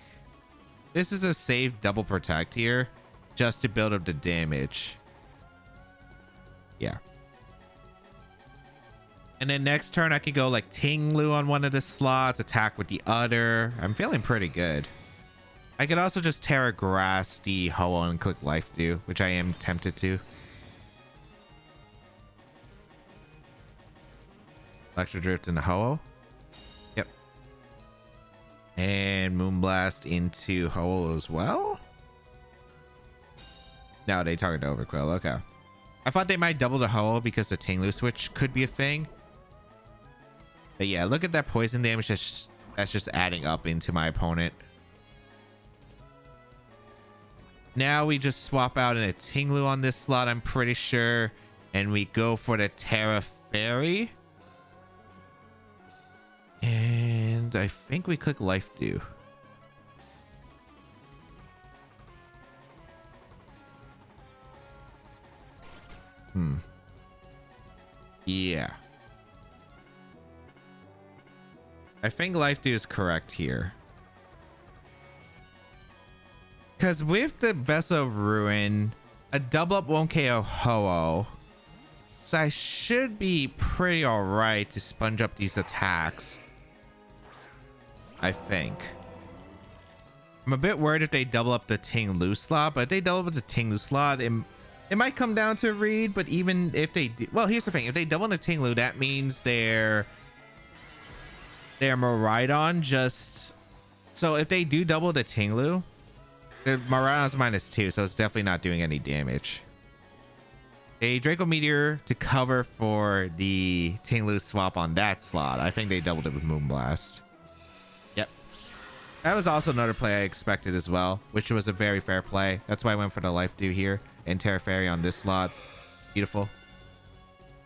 this is a safe double protect here just to build up the damage. Yeah. And then next turn I could go like Tinglu on one of the slots, attack with the other. I'm feeling pretty good. I could also just Terra Grass the Ho-oh and click Life Dew, which I am tempted to. Electro Drift into Ho-oh. Yep. And Moonblast into Ho-oh as well. No, they target Overqwil. Okay. I thought they might double the Ho-oh because the Tinglu switch could be a thing. But yeah, look at that poison damage that's just adding up into my opponent. Now we just swap out in a Tinglu on this slot, I'm pretty sure. And we go for the Terra Fairy. And I think we click Life Dew. Yeah. I think Life Dew is correct here. Because with the Vessel of Ruin, a double up won't KO Ho-oh. So I should be pretty alright to sponge up these attacks. I think. I'm a bit worried if they double up the Tinglu slot, but if they double up the Tinglu slot, it might come down to read, but even if they do, well, here's the thing. If they double the Tinglu, that means their Miraidon just, so if they do double the Tinglu, the Miraidon's -2, so it's definitely not doing any damage. A Draco Meteor to cover for the Tinglu swap on that slot. I think they doubled it with Moonblast. Yep. That was also another play I expected as well, which was a very fair play. That's why I went for the Life Dew here and Terra Fairy on this slot. Beautiful.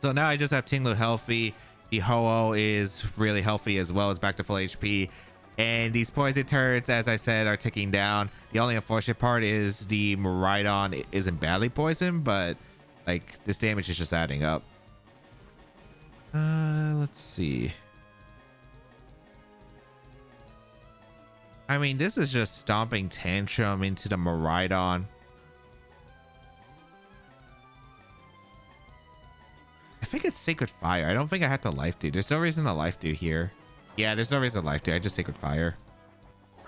So now I just have Tinglu healthy. The Ho-oh is really healthy as well. It's back to full HP. And these poison turrets, as I said, are ticking down. The only unfortunate part is the Miraidon isn't badly poisoned, but like this damage is just adding up. Let's see. I mean, this is just stomping Tantrum into the Miraidon. I think it's Sacred Fire. I don't think I have to Life Dew. There's no reason to Life Dew here. Yeah, there's no reason to Life Dew. I just Sacred Fire.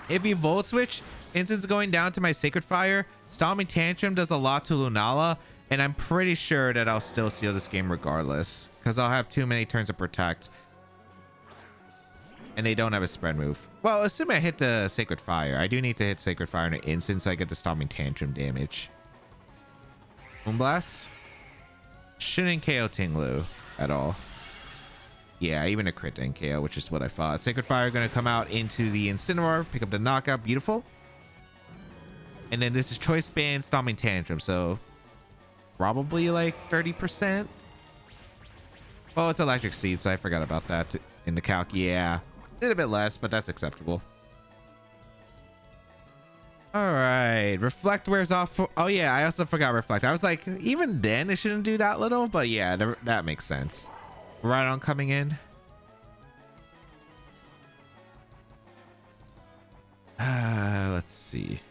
If you Volt Switch, instance going down to my Sacred Fire, Stomping Tantrum does a lot to Lunala, and I'm pretty sure that I'll still seal this game regardless, because I'll have too many turns of Protect. And they don't have a spread move. Well, assuming I hit the Sacred Fire. I do need to hit Sacred Fire in an instant so I get the Stomping Tantrum damage. Moonblast. Shouldn't KO Tinglu at all. Yeah, even a crit didn't KO, which is what I thought. Sacred Fire going to come out into the Incineroar, pick up the knockout. Beautiful. And then this is Choice Band, Stomping Tantrum. So probably like 30%. Oh, it's Electric Seed, so I forgot about that in the calc. Yeah, did a bit less, but that's acceptable. All right, Reflect wears off. Oh yeah, I also forgot Reflect. I was like, even then it shouldn't do that little, but yeah, that makes sense. Right on coming in. Let's see.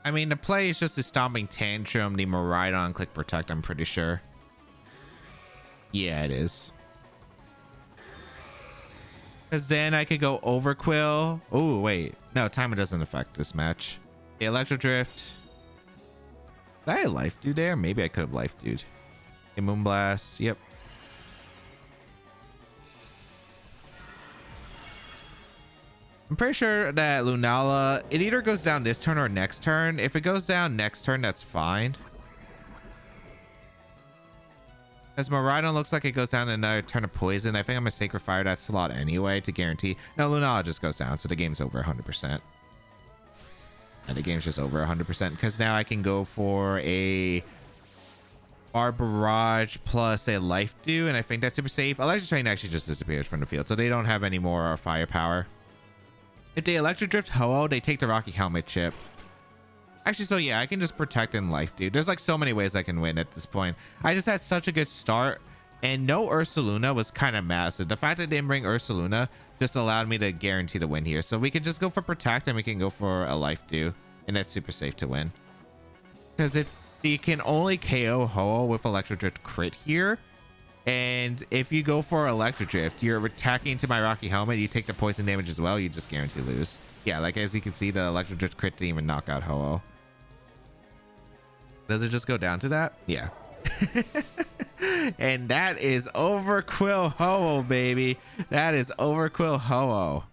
I mean, the play is just the Stomping Tantrum, the Miraidon, click Protect, I'm pretty sure. Yeah, it is. Because then I could go Overqwil. Oh, wait. No, timer doesn't affect this match. The Electro Drift. Did I Life Dew there? Maybe I could have Life Dewed. A Moonblast. Yep. I'm pretty sure that Lunala, it either goes down this turn or next turn. If it goes down next turn, that's fine. As Miraidon looks like it goes down another turn of poison. I think I'm gonna Sacred Fire that slot anyway to guarantee. No, Lunala just goes down, so the game's over 100%. And the game's just over 100% because now I can go for a Bar Barrage plus a Life Dew, and I think that's super safe. Electric Train actually just disappears from the field, so they don't have any more firepower. If they Electric Drift Ho-Oh, they take the Rocky Helmet chip. Actually, so yeah, I can just Protect and Life Dew. There's like so many ways I can win at this point. I just had such a good start, and no Ursaluna was kind of massive. The fact that they didn't bring Ursaluna just allowed me to guarantee the win here. So we could just go for Protect and we can go for a Life Dew, and that's super safe to win. Because if you can only KO Ho-Oh with Electric Drift crit here, and if you go for Electric Drift, you're attacking to my Rocky Helmet, you take the poison damage as well, you just guarantee lose. Yeah, like as you can see, the Electric Drift crit didn't even knock out Ho-Oh. Does it just go down to that? Yeah. And that is Overqwil Ho-Oh, baby. That is Overqwil Ho-Oh.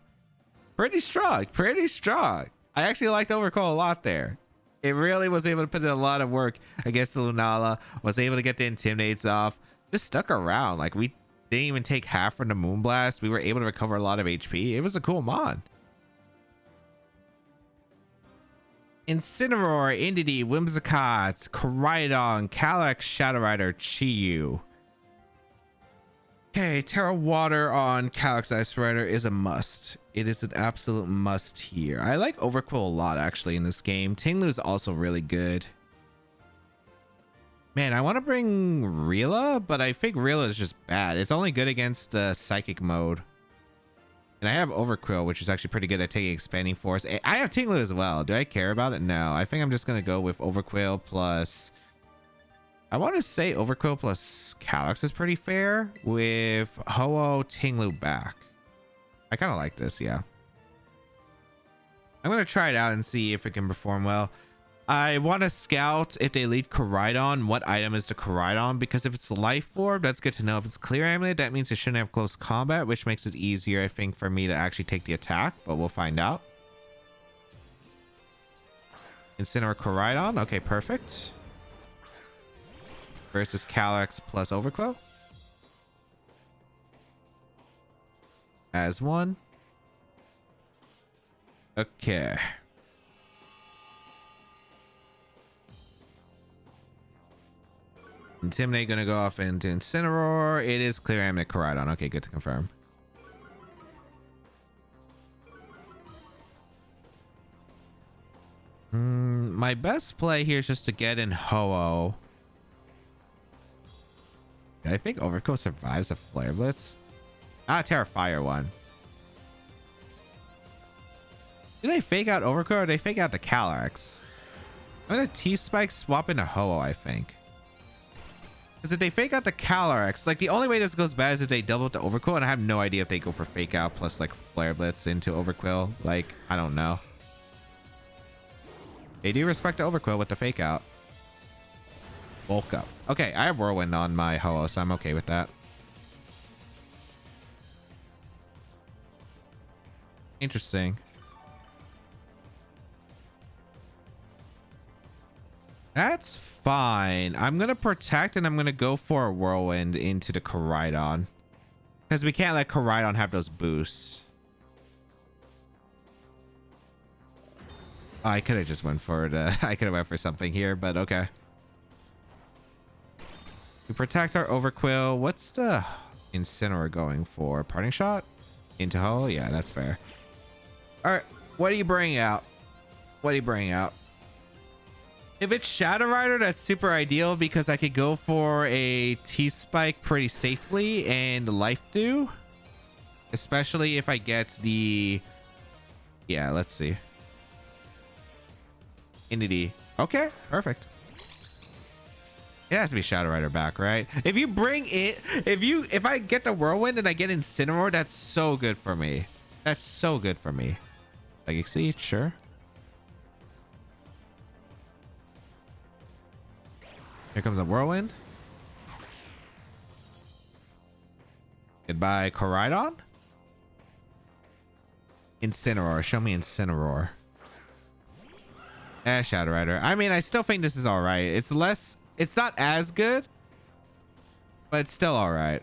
Pretty strong. Pretty strong. I actually liked Overqwil a lot there. It really was able to put in a lot of work against Lunala. Was able to get the Intimidates off. Just stuck around. Like, we didn't even take half from the Moonblast. We were able to recover a lot of HP. It was a cool mod. Incineroar, Indeedee, Whimsicott, Koraidon, Calyrex, Shadow Rider, Chi-Yu. Okay, Terra Water on Calyrex Ice Rider is a must. It is an absolute must here. I like Overqwil a lot actually in this game. Tinglu is also really good. Man, I want to bring Rila, but I think Rila is just bad. It's only good against Psychic mode. And I have Overqwil, which is actually pretty good at taking Expanding Force. I have Tinglu as well. Do I care about it? No. I think I'm just going to go with Overqwil plus... I want to say Overqwil plus Calyrex is pretty fair with Ho-Oh, Tinglu back. I kind of like this, yeah. I'm going to try it out and see if it can perform well. I want to scout if they lead Koraidon, what item is the Koraidon, because if it's Life Orb, that's good to know. If it's Clear Amulet, that means it shouldn't have close combat, which makes it easier, I think, for me to actually take the attack, but we'll find out. Incineroar Koraidon, okay, perfect. Versus Calyrex plus Overqwil. As one. Okay. Intimidate gonna go off into Incineroar. It is Clear Amulet Koraidon. Okay, good to confirm. My best play here is just to get in Ho-Oh I think Overqwil survives a Flare Blitz. Ah, Terrifier one. Do they fake out Overqwil or do they fake out the Calyrex? I'm gonna T-Spike swap into Ho-Oh, I think. Because if they fake out the Calyrex, like the only way this goes bad is if they double up the Overqwil, and I have no idea if they go for fake out plus like Flare Blitz into Overqwil. Like, I don't know. They do respect the Overqwil with the fake out. Bulk up. Okay, I have Whirlwind on my Ho-Oh, so I'm okay with that. Interesting. That's fine. I'm going to protect and I'm going to go for a Whirlwind into the Koraidon. Because we can't let Koraidon have those boosts. Oh, I could have just went for it. I could have went for something here, but okay. We protect our Overqwil. What's the Incineroar going for? Parting Shot? Into Ho? Yeah, that's fair. All right. What do you bring out? What do you bring out? If it's Shadow Rider, that's super ideal because I could go for a T-Spike pretty safely and Life Dew. Especially if I get the... Yeah, let's see. Entity. Okay, perfect. It has to be Shadow Rider back, right? If you bring it... If I get the Whirlwind and I get Incineroar, that's so good for me. That's so good for me. Like, you see, sure. Here comes a Whirlwind. Goodbye, Koraidon. Incineroar. Show me Incineroar. Shadow Rider. I mean, I still think this is alright. It's less... It's not as good, but it's still alright.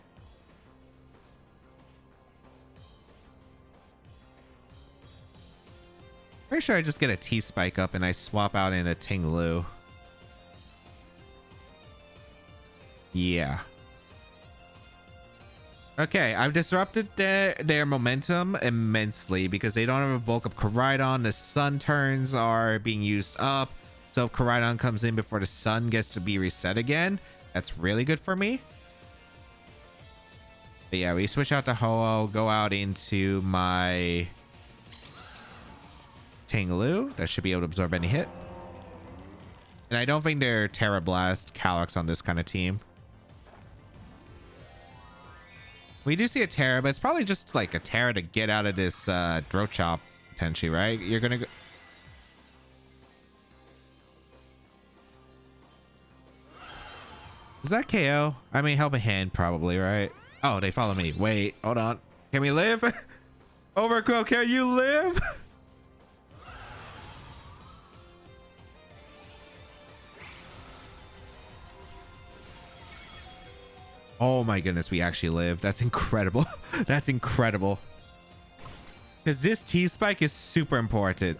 Pretty sure I just get a T-Spike up and I swap out in a Ting-Lu. Yeah. Okay, I've disrupted their momentum immensely because they don't have a bulk up Koraidon. The sun turns are being used up. So if Koraidon comes in before the sun gets to be reset again, that's really good for me. But yeah, we switch out to Ho-Oh, go out into my Ting-Lu. That should be able to absorb any hit. And I don't think they're Terra Blast Calyrex on this kind of team. We do see a Terra, but it's probably just like a Terra to get out of this throat chop, potentially, right? You're gonna go... Is that KO? I mean, Helping Hand, probably, right? Oh, they follow me. Wait, hold on. Can we live? Overqwil, can you live? Oh my goodness, we actually live. That's incredible. That's incredible. Because this T-Spike is super important.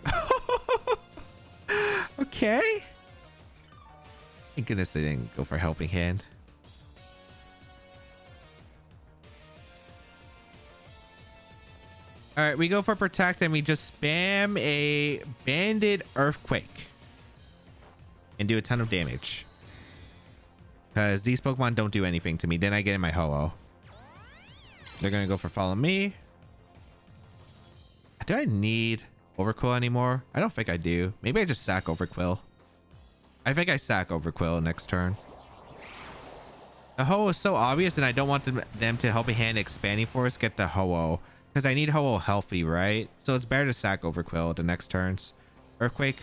Okay. Thank goodness they didn't go for Helping Hand. All right, we go for Protect and we just spam a Banded Earthquake and do a ton of damage. Because these Pokemon don't do anything to me. Then I get in my Ho-Oh. They're going to go for Follow Me. Do I need Overqwil anymore? I don't think I do. Maybe I just sack Overqwil. I think I sack Overqwil next turn. The Ho-Oh is so obvious and I don't want them to Helping Hand Expanding Force get the Ho-Oh. Because I need Ho-Oh healthy, right? So it's better to sack Overqwil the next turns. Earthquake.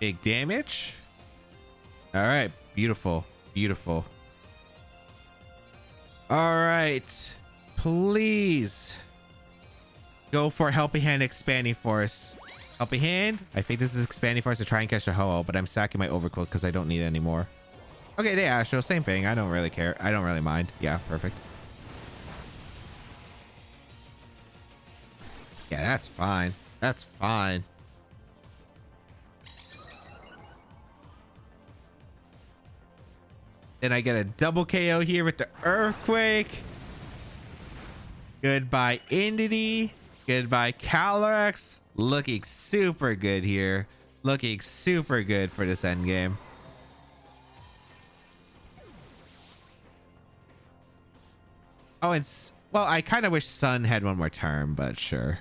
Big damage. All right. Beautiful. Beautiful. All right. Please go for Helping Hand Expanding Force. Helping Hand. I think this is Expanding Force to try and catch a Ho-Oh, but I'm sacking my Overqwil because I don't need it anymore. Okay, they Astro. Same thing. I don't really care. I don't really mind. Yeah, perfect. Yeah, that's fine. That's fine. Then I get a double KO here with the Earthquake. Goodbye, Entity. Goodbye, Calyrex. Looking super good here. Looking super good for this end game. Oh, it's well, I kind of wish Sun had one more turn, but sure.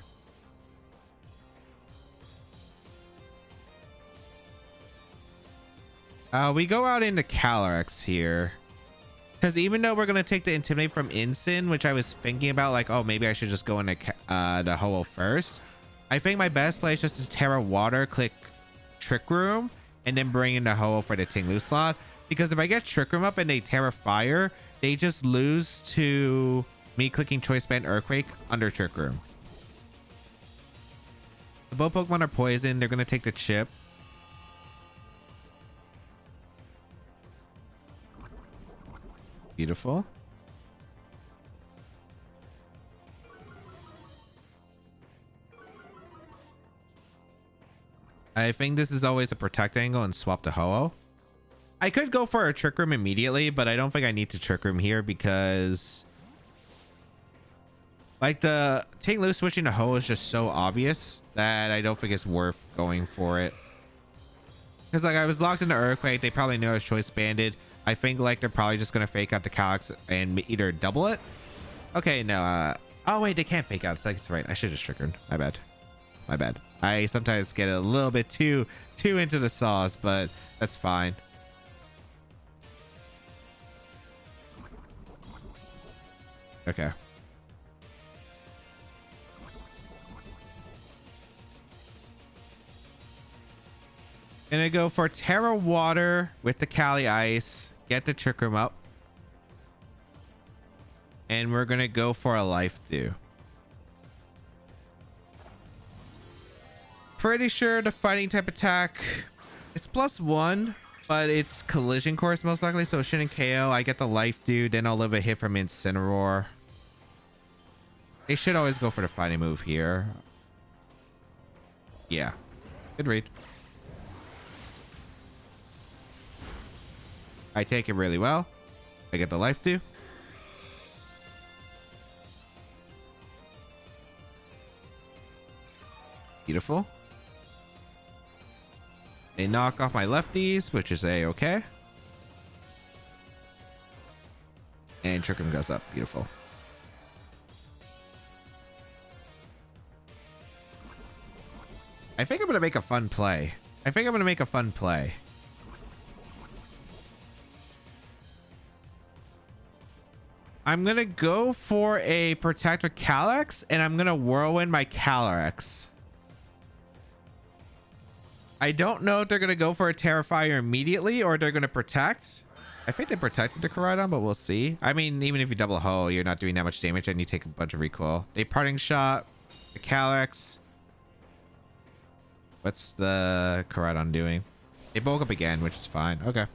We go out into Calyrex here. Because even though we're going to take the Intimidate from Incin, which I was thinking about, like, oh, maybe I should just go into the Ho-Oh first. I think my best play is just to Terra Water, click Trick Room, and then bring in the Ho-Oh for the Ting Lu slot. Because if I get Trick Room up and they Terra Fire, they just lose to me clicking Choice Band Earthquake under Trick Room. The both Pokemon are poisoned. They're going to take the chip. Beautiful. I think this is always a Protect angle and swap to Ho-Oh. I could go for a Trick Room immediately, but I don't think I need to Trick Room here because like the Ting Lu switching to Ho-Oh is just so obvious that I don't think it's worth going for it. Because like I was locked into Earthquake, they probably knew I was Choice Banded. I think like they're probably just gonna fake out the Calyrex and either double it. Okay, no. Oh wait, they can't fake out. It's like it's right. I should have just triggered. My bad. My bad. I sometimes get a little bit too into the sauce, but that's fine. Okay. Gonna go for Terra Water with the Cali Ice. Get the Trick Room up. And we're gonna go for a Life Dew. Pretty sure the fighting type attack, it's +1, but it's Collision Course most likely, so it shouldn't KO. I get the Life Dew, then I'll live a hit from Incineroar. They should always go for the fighting move here. Yeah. Good read. I take it really well. I get the Life Dew. Beautiful. They knock off my lefties, which is a-okay. And Trick Room goes up. Beautiful. I think I'm going to make a fun play. I'm going to go for a Protect with Calyrex, and I'm going to Whirlwind my Calyrex. I don't know if they're going to go for a Terrifier immediately or they're going to Protect. I think they protected the Koraidon, but we'll see. I mean, even if you double Ho, you're not doing that much damage and you take a bunch of recoil. They Parting Shot, the Calyrex. What's the Koraidon doing? They bulk up again, which is fine. Okay.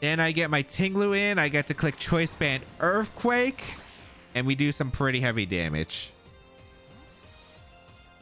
Then I get my Ting Lu in. I get to click Choice Band Earthquake. And we do some pretty heavy damage.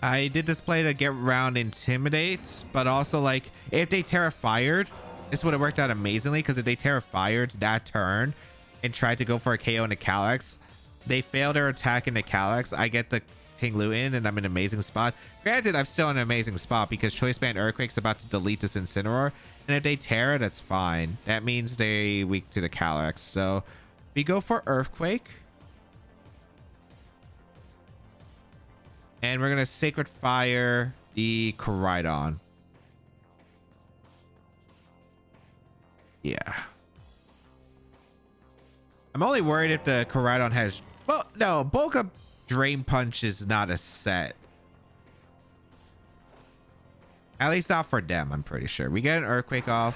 I did this play to get around Intimidate. But also, like, if they Terra Fired, this would have worked out amazingly. Because if they Terra Fired that turn and tried to go for a KO in the Calyrex, they fail their attack in the Calyrex. I get the Ting Lu in, and I'm in an amazing spot. Granted, I'm still in an amazing spot because Choice Band Earthquake's about to delete this Incineroar. And if they Terra, that's fine. That means they weak to the Calyrex. So we go for Earthquake. And we're going to Sacred Fire the Koraidon. Yeah. I'm only worried if the Koraidon has... Well, no. Bulk Up Drain Punch is not a set. At least not for them, I'm pretty sure. We get an Earthquake off.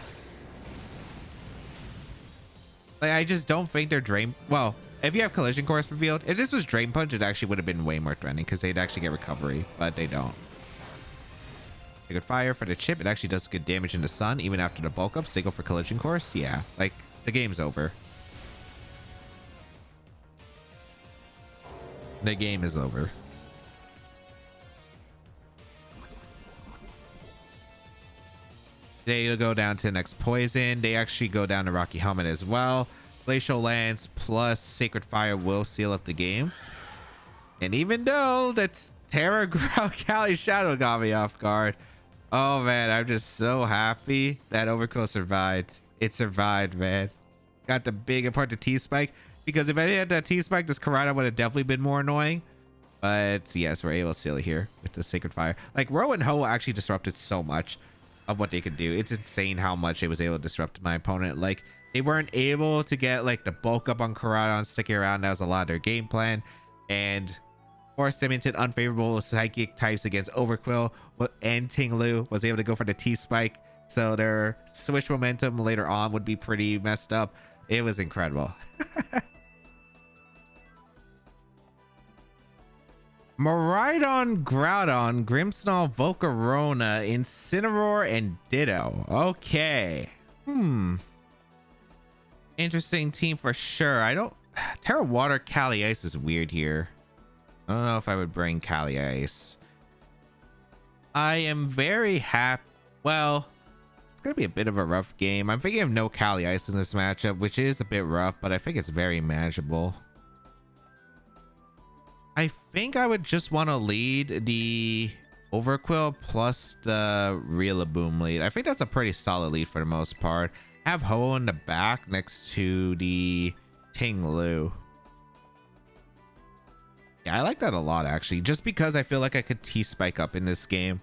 Like, I just don't think they're Drain... Well, if you have Collision Course revealed, if this was Drain Punch, it actually would have been way more threatening because they'd actually get recovery, but they don't. Sacred Fire for the chip. It actually does good damage in the sun, even after the bulk ups. They go for Collision Course. Yeah, like, the game's over. The game is over. They go down to the next Poison. They actually go down to Rocky Helmet as well. Glacial Lance plus Sacred Fire will seal up the game. And even though that's Terra Ground Cali Shadow got me off guard. Oh man, I'm just so happy that Overqwil survived. It survived, man. Got the big apart the T-Spike, because if I didn't have that T-Spike, this Karada would have definitely been more annoying. But yes, we're able to seal it here with the Sacred Fire. Like, Whirlwind Ho-oh actually disrupted so much of what they could do. It's insane how much it was able to disrupt my opponent. Like, they weren't able to get like the bulk up on Karada sticking around. That was a lot of their game plan, and forced them into unfavorable psychic types against Overqwil, and Ting-Lu was able to go for the T-Spike, so their switch momentum later on would be pretty messed up. It was incredible. Miraidon, Groudon, Grimmsnarl, Volcarona, Incineroar, and Ditto. Okay. Interesting team for sure. I don't... Terra Water, Cali Ice is weird here. I don't know if I would bring Cali Ice. I am very happy. Well, it's going to be a bit of a rough game. I'm thinking of no Cali Ice in this matchup, which is a bit rough, but I think it's very manageable. I think I would just want to lead the Overqwil plus the Rillaboom lead. I think that's a pretty solid lead for the most part. Have Ho-oh in the back next to the Ting-Lu. Yeah, I like that a lot, actually, just because I feel like I could T-Spike up in this game.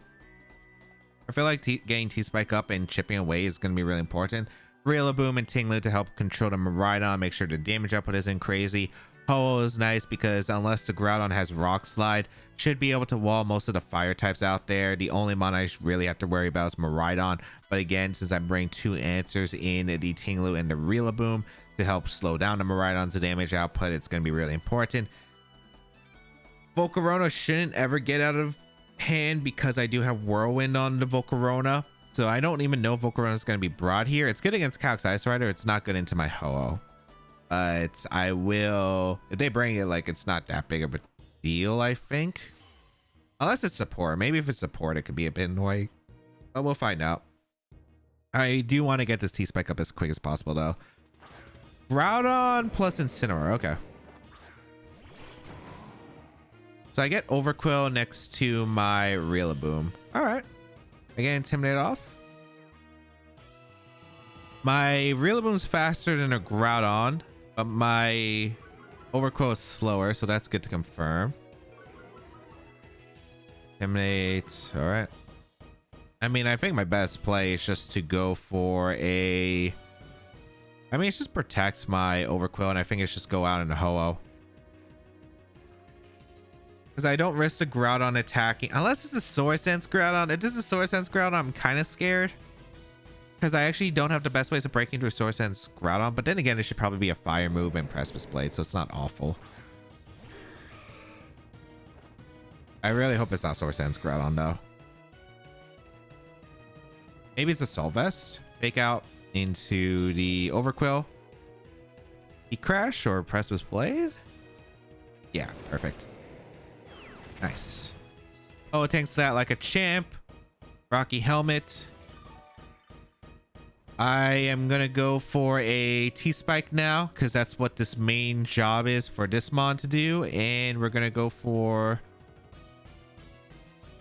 I feel like getting T-Spike up and chipping away is going to be really important. Rillaboom and Ting-Lu to help control the Miraidon, make sure the damage output isn't crazy. Ho-oh is nice because unless the Groudon has Rock Slide, should be able to wall most of the fire types out there. The only mon I really have to worry about is Miraidon. But again, since I'm bringing two answers in the Ting-Lu and the Rillaboom to help slow down the Miraidon's damage output, it's going to be really important. Volcarona shouldn't ever get out of hand because I do have Whirlwind on the Volcarona. So I don't even know if Volcarona is going to be brought here. It's good against Calix Ice Rider. It's not good into my Ho-oh. But I will, if they bring it, like, it's not that big of a deal, I think. Unless it's support. Maybe if it's support, it could be a bit annoying. But we'll find out. I do want to get this T-Spike up as quick as possible, though. Groudon plus Incineroar. Okay. So I get Overqwil next to my Rillaboom. All right. I get Intimidate off. My Rillaboom's faster than a Groudon, but my Overqwil is slower, so that's good to confirm. Intimidate. All right. I mean, I think my best play is just to go for a... I mean, it just protects my Overqwil, and I think it's just go out in a Ho-oh. Because I don't risk the Groudon attacking. Unless it's a Source Sense Groudon. If this is a Source Sense Groudon, I'm kind of scared. Because I actually don't have the best ways of breaking through Source Sense Groudon. But then again, it should probably be a Fire move and Precipice Blade, so it's not awful. I really hope it's not Source Sense Groudon, though. Maybe it's a Soul Vest. Fake out into the Overqwil. Crash or Precipice Blade? Yeah, perfect. Nice. Oh, it tanks that like a champ. Rocky Helmet. I am going to go for a T-Spike now because that's what this main job is for this mon to do. And we're going to go for...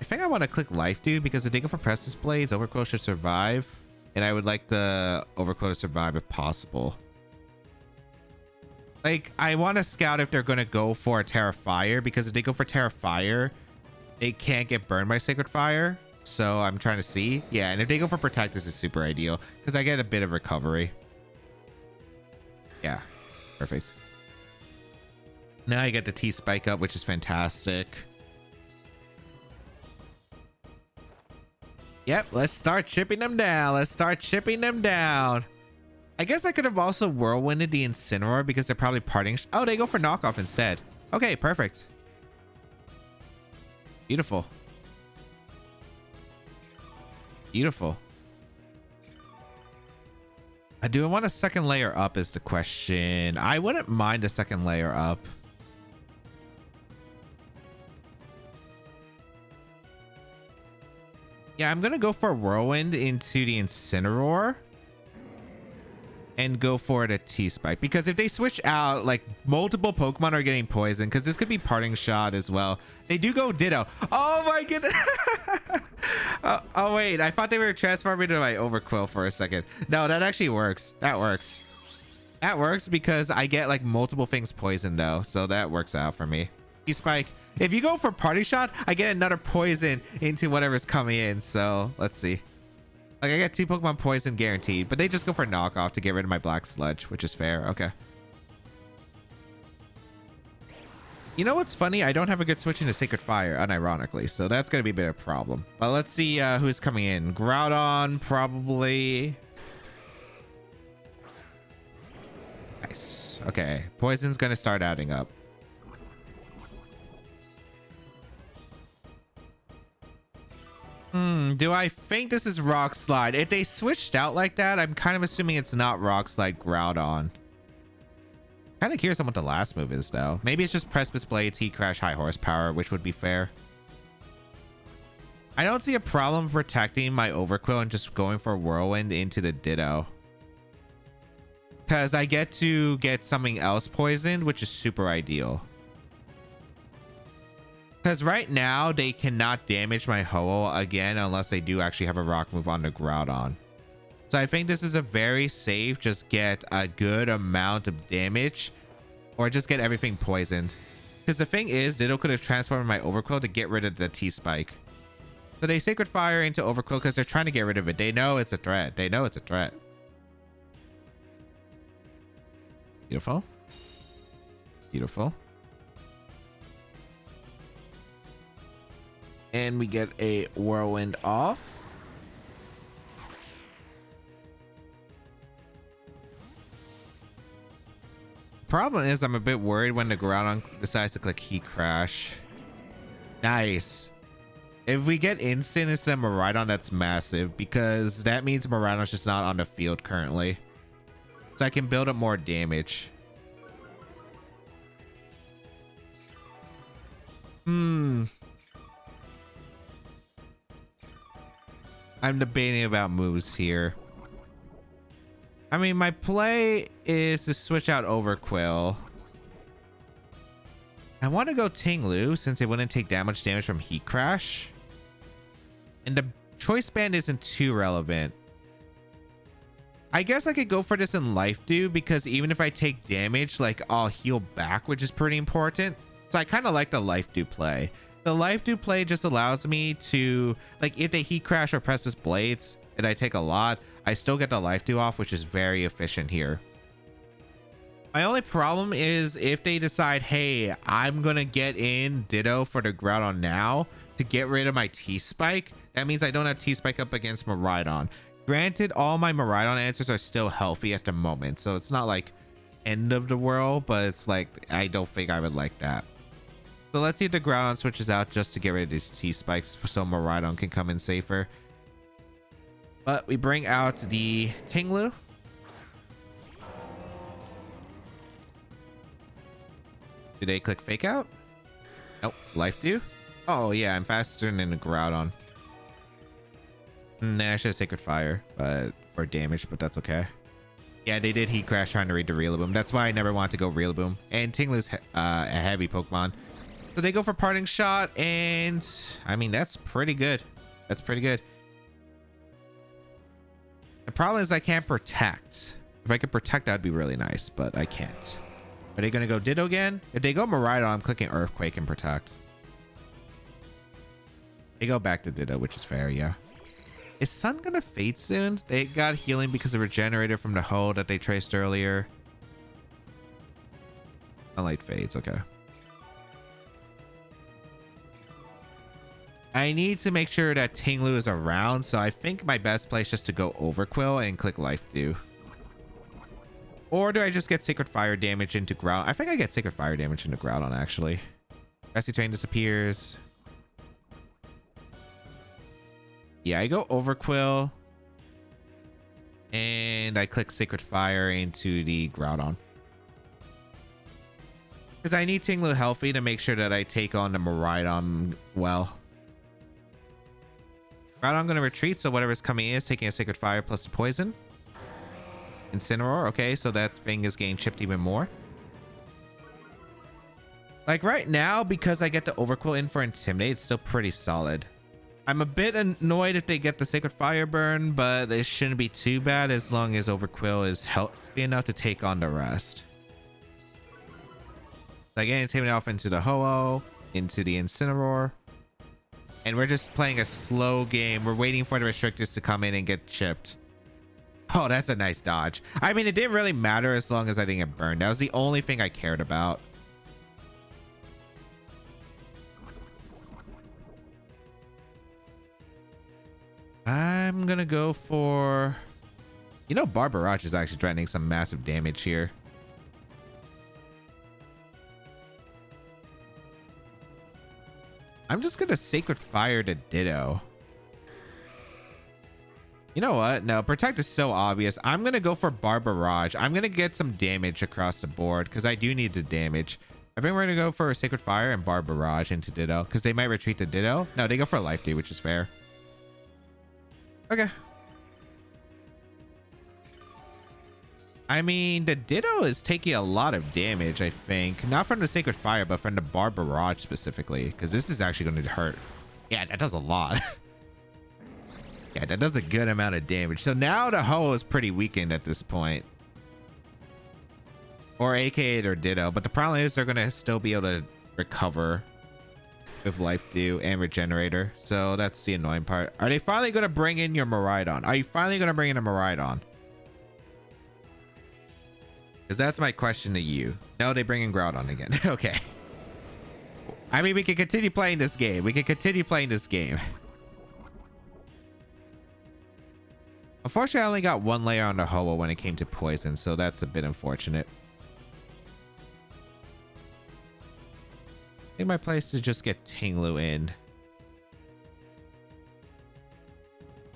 I think I want to click Life Dew because if they go for Precipice Blades, Overqwil should survive. And I would like the Overqwil to survive if possible. Like, I want to scout if they're going to go for a Terra Fire, because if they go for Terra Fire, they can't get burned by Sacred Fire. So I'm trying to see. Yeah, and if they go for Protect, this is super ideal, because I get a bit of recovery. Yeah, perfect. Now I get the T-Spike up, which is fantastic. Yep, let's start chipping them down. Let's start chipping them down. I guess I could have also Whirlwinded the Incineroar because they're probably parting. Oh, they go for knockoff instead. Okay, perfect. Beautiful. Beautiful. Do I want a second layer up is the question. I wouldn't mind a second layer up. Yeah, I'm going to go for Whirlwind into the Incineroar. and go for the T-Spike, because if they switch out, like, multiple Pokemon are getting poisoned, because this could be Parting Shot as well. They do go Ditto. Oh my goodness. Oh wait, I thought they were transforming into my Overqwil for a second. No, that actually works. That works. That works because I get like multiple things poisoned though, so that works out for me. T-Spike. If you go for Party Shot, I get another poison into whatever's coming in, so let's see. Like, I get 2 Pokemon poison guaranteed, but they just go for knockoff to get rid of my Black Sludge, which is fair. Okay. You know what's funny? I don't have a good switch into Sacred Fire, unironically, so that's going to be a bit of a problem. But let's see who's coming in. Groudon, probably. Nice. Okay. Poison's going to start adding up. Do I think this is Rock Slide? If they switched out like that, I'm kind of assuming it's not Rock Slide Groudon. Kind of curious on what the last move is, though. Maybe it's just Precipice Blades, Heat Crash, High Horsepower, which would be fair. I don't see a problem protecting my Overqwil and just going for Whirlwind into the Ditto. Because I get to get something else poisoned, which is super ideal. Because right now, they cannot damage my Ho-Oh again unless they do actually have a rock move on the Groudon. So I think this is a very safe, just get a good amount of damage or just get everything poisoned. Because the thing is, Ditto could have transformed my Overqwil to get rid of the T-Spike. So they Sacred Fire into Overqwil because they're trying to get rid of it. They know it's a threat. They know it's a threat. Beautiful. Beautiful. And we get a Whirlwind off. Problem is, I'm a bit worried when the Groudon decides to click Heat Crash. Nice. If we get instant instead of Miraidon, that's massive, because that means Miraidon's just not on the field currently. So I can build up more damage. I'm debating about moves here. I mean, my play is to switch out Overqwil. I want to go Ting-Lu since it wouldn't take that much damage from Heat Crash. And the Choice Band isn't too relevant. I guess I could go for this in Life Dew because even if I take damage, like, I'll heal back, which is pretty important. So I kind of like the Life Dew play. The Life Dew play just allows me to, like, if they Heat Crash or Precipice Blades and I take a lot, I still get the Life Dew off, which is very efficient here. My only problem is if they decide, hey, I'm going to get in Ditto for the Groudon now to get rid of my T-Spike. That means I don't have T-Spike up against Miraidon. Granted, all my Miraidon answers are still healthy at the moment, so it's not like end of the world, but it's like, I don't think I would like that. So let's see if the Groudon switches out just to get rid of these T-Spikes so Miraidon can come in safer. But we bring out the Ting-Lu. Do they click Fake Out? Nope. Life Dew? Oh yeah, I'm faster than the Groudon. Nah, I should have Sacred Fire, but for damage, but that's okay. Yeah, they did Heat Crash trying to read the Rillaboom. That's why I never want to go Rillaboom. And Ting-Lu's a heavy Pokemon. So they go for Parting Shot, and I mean, that's pretty good. That's pretty good. The problem is I can't protect. If I could protect, that would be really nice, but I can't. Are they going to go Ditto again? If they go Miraidon, I'm clicking Earthquake and Protect. They go back to Ditto, which is fair, yeah. Is Sun going to fade soon? They got healing because of Regenerator from the Ho that they traced earlier. Sunlight fades, okay. I need to make sure that Ting-Lu is around, so I think my best play is just to go Overqwil and click Life Dew. Or do I just get Sacred Fire damage into Groudon? I think I get Sacred Fire damage into Groudon, actually. Rescue Train disappears. Yeah, I go Overqwil. And I click Sacred Fire into the Groudon. Because I need Ting-Lu healthy to make sure that I take on the Miraidon well. Groudon going to retreat, so whatever's coming in is taking a Sacred Fire plus the poison. Incineroar. Okay, so that thing is getting chipped even more. Like right now, because I get the Overqwil in for Intimidate, it's still pretty solid. I'm a bit annoyed if they get the Sacred Fire burn, but it shouldn't be too bad as long as Overqwil is healthy enough to take on the rest. So again, it's hitting off into the Ho-Oh, into the Incineroar. And we're just playing a slow game. We're waiting for the Restrictors to come in and get chipped. Oh, that's a nice dodge. I mean, it didn't really matter as long as I didn't get burned. That was the only thing I cared about. I'm gonna go for... You know, Barbarage is actually threatening some massive damage here. I'm just gonna Sacred Fire to Ditto. You know what? No, Protect is so obvious. I'm gonna go for Barbarage. I'm gonna get some damage across the board because I do need the damage. I think we're gonna go for a Sacred Fire and Barbarage into Ditto because they might retreat to Ditto. No, they go for a Life Dew, which is fair. Okay. I mean, the Ditto is taking a lot of damage, I think. Not from the Sacred Fire, but from the Barbarage specifically. Because this is actually going to hurt. Yeah, that does a lot. Yeah, that does a good amount of damage. So now the Ho-Oh is pretty weakened at this point. Or aka their Ditto. But the problem is they're going to still be able to recover with Life Dew and Regenerator. So that's the annoying part. Are they finally going to bring in your Miraidon? Are you finally going to bring in a Miraidon? Because that's my question to you. No, they bring in Groudon again. Okay. I mean, we can continue playing this game. We can continue playing this game. Unfortunately, I only got one layer on the Ho-Oh when it came to poison, so that's a bit unfortunate. I think my place to just get Tinglu in.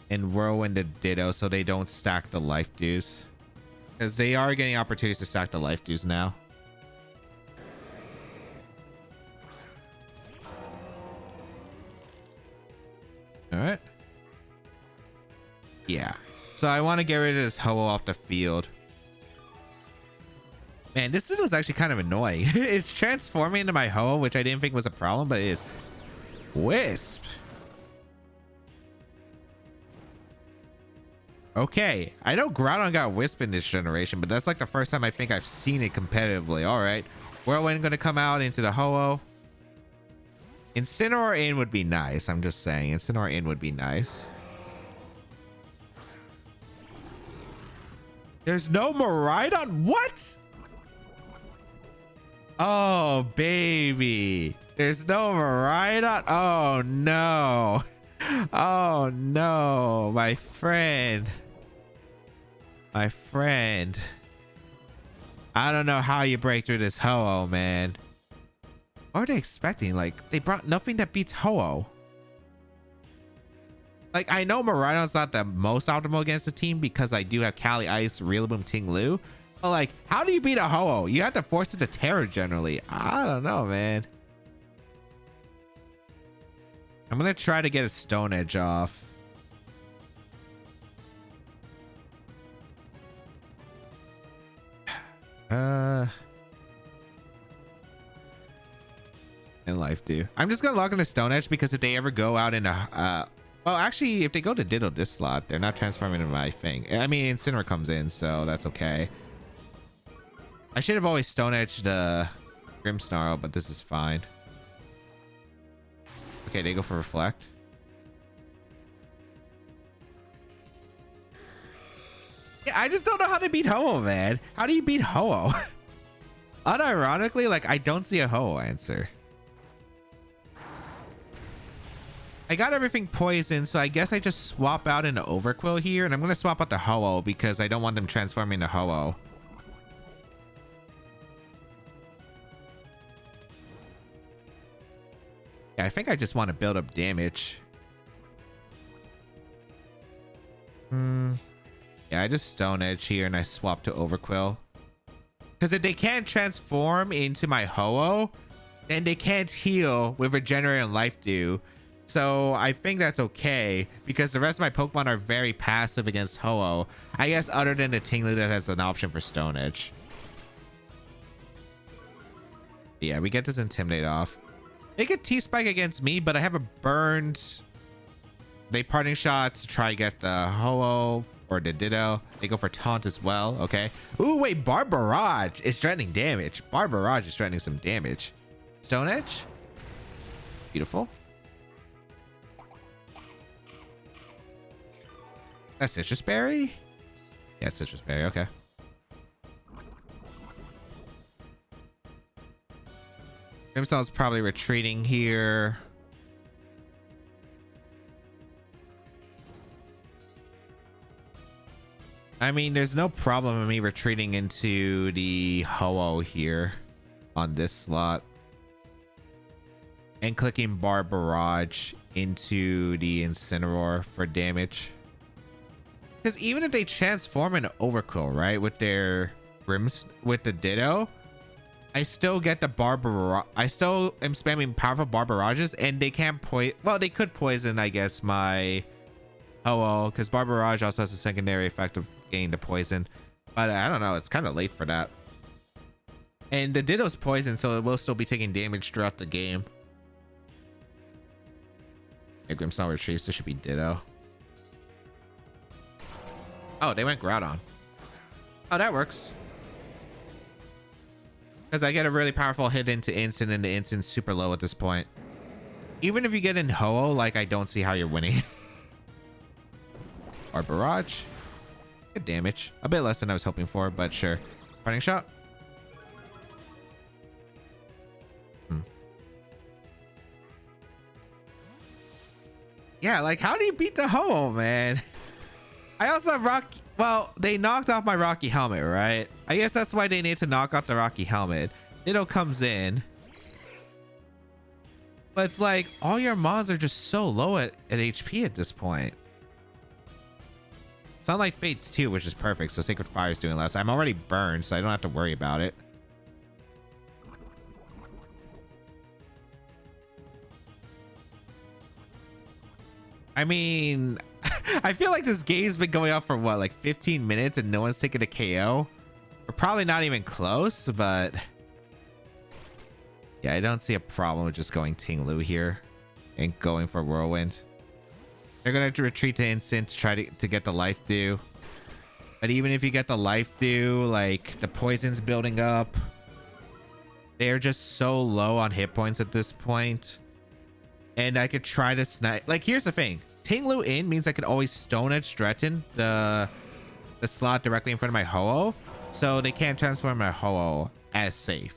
And Whirlwind to Ditto so they don't stack the Life Dews. Because they are getting opportunities to stack the Life Dews now. Alright. Yeah. So I want to get rid of this Ho-Oh off the field. Man, this was actually kind of annoying. It's transforming into my Ho-Oh, which I didn't think was a problem, but it is. Wisp. Okay, I know Groudon got Wisp in this generation, but that's like the first time I think I've seen it competitively. All right, Whirlwind gonna come out into the Ho-Oh. Incineroar in would be nice. I'm just saying, Incineroar in would be nice. There's no Miraidon. What? Oh, baby. There's no Miraidon. Oh, no. Oh, no. My friend. My friend. I don't know how you break through this Ho-Oh, man. What are they expecting? Like, they brought nothing that beats Ho-Oh. Like, I know Miraidon's not the most optimal against the team because I do have Cali Ice, Rillaboom, Tinglu. But, like, how do you beat a Ho-Oh? You have to force it to Terror generally. I don't know, man. I'm going to try to get a Stone Edge off. And Life Dew. I'm just going to lock in a Stone Edge because if they ever go out in a... well, actually, if they go to Ditto this slot, they're not transforming into my thing. I mean, Incineroar comes in, so that's okay. I should have always Stone Edged Grimmsnarl, but this is fine. Okay, they go for Reflect. Yeah, I just don't know how to beat Ho-Oh, man. How do you beat Ho-Oh? Unironically, like, I don't see a Ho-Oh answer. I got everything poisoned, so I guess I just swap out into Overqwil here, and I'm going to swap out the Ho-Oh because I don't want them transforming into Ho-Oh. Yeah, I think I just want to build up damage. Yeah, I just Stone Edge here and I swap to Overqwil. Because if they can't transform into my Ho-Oh, then they can't heal with Regenerator and Life Dew. So I think that's okay because the rest of my Pokemon are very passive against Ho-Oh. I guess other than the Tinglu that has an option for Stone Edge. Yeah, we get this Intimidate off. They get T-Spike against me, but I have a burned... They Parting Shot to try to get the Ho-Oh or the Ditto. They go for Taunt as well. Okay. Ooh, wait. Barbarage is threatening damage. Barbarage is threatening some damage. Stone Edge. Beautiful. That's Citrus Berry? Yeah, Citrus Berry. Okay. Grimstall's probably retreating here. I mean, there's no problem with me retreating into the Ho-Oh here on this slot. And clicking Barbarage into the Incineroar for damage. Because even if they transform into Overqwil, right, with their Rims, with the Ditto, I still get the Barbarage. I still am spamming powerful Barbarages, and they can't poison. Well, they could poison, I guess, my Ho-Oh, because Barbarage also has a secondary effect of getting the poison. But I don't know. It's kind of late for that. And the Ditto's poison, so it will still be taking damage throughout the game. Yeah, Grimmsnarl retreats. This should be Ditto. Oh, they went Groudon. Oh, that works. Because I get a really powerful hit into Instant, and the Instant's super low at this point. Even if you get in Ho-Oh, like, I don't see how you're winning. Or Barrage. Good damage. A bit less than I was hoping for, but sure. Parting Shot. Yeah, like, how do you beat the Ho-Oh, man? I also have Rocky. Well, they knocked off my Rocky Helmet, right? I guess that's why they need to knock off the Rocky Helmet. Ditto comes in. But it's like, all your mons are just so low at HP at this point. It's not like Fates too, which is perfect. So Sacred Fire is doing less. I'm already burned, so I don't have to worry about it. I mean, I feel like this game's been going on for what, like 15 minutes and no one's taken a KO? We're probably not even close, but yeah, I don't see a problem with just going Tinglu here and going for Whirlwind. They're gonna have to retreat to Instant to try to get the Life Dew. But even if you get the Life Dew, like, the poison's building up. They're just so low on hit points at this point. And I could try to snipe. Like, here's the thing. Tinglu in means I could always Stone Edge threaten the slot directly in front of my Ho-Oh. So they can't transform my Ho-Oh as safe.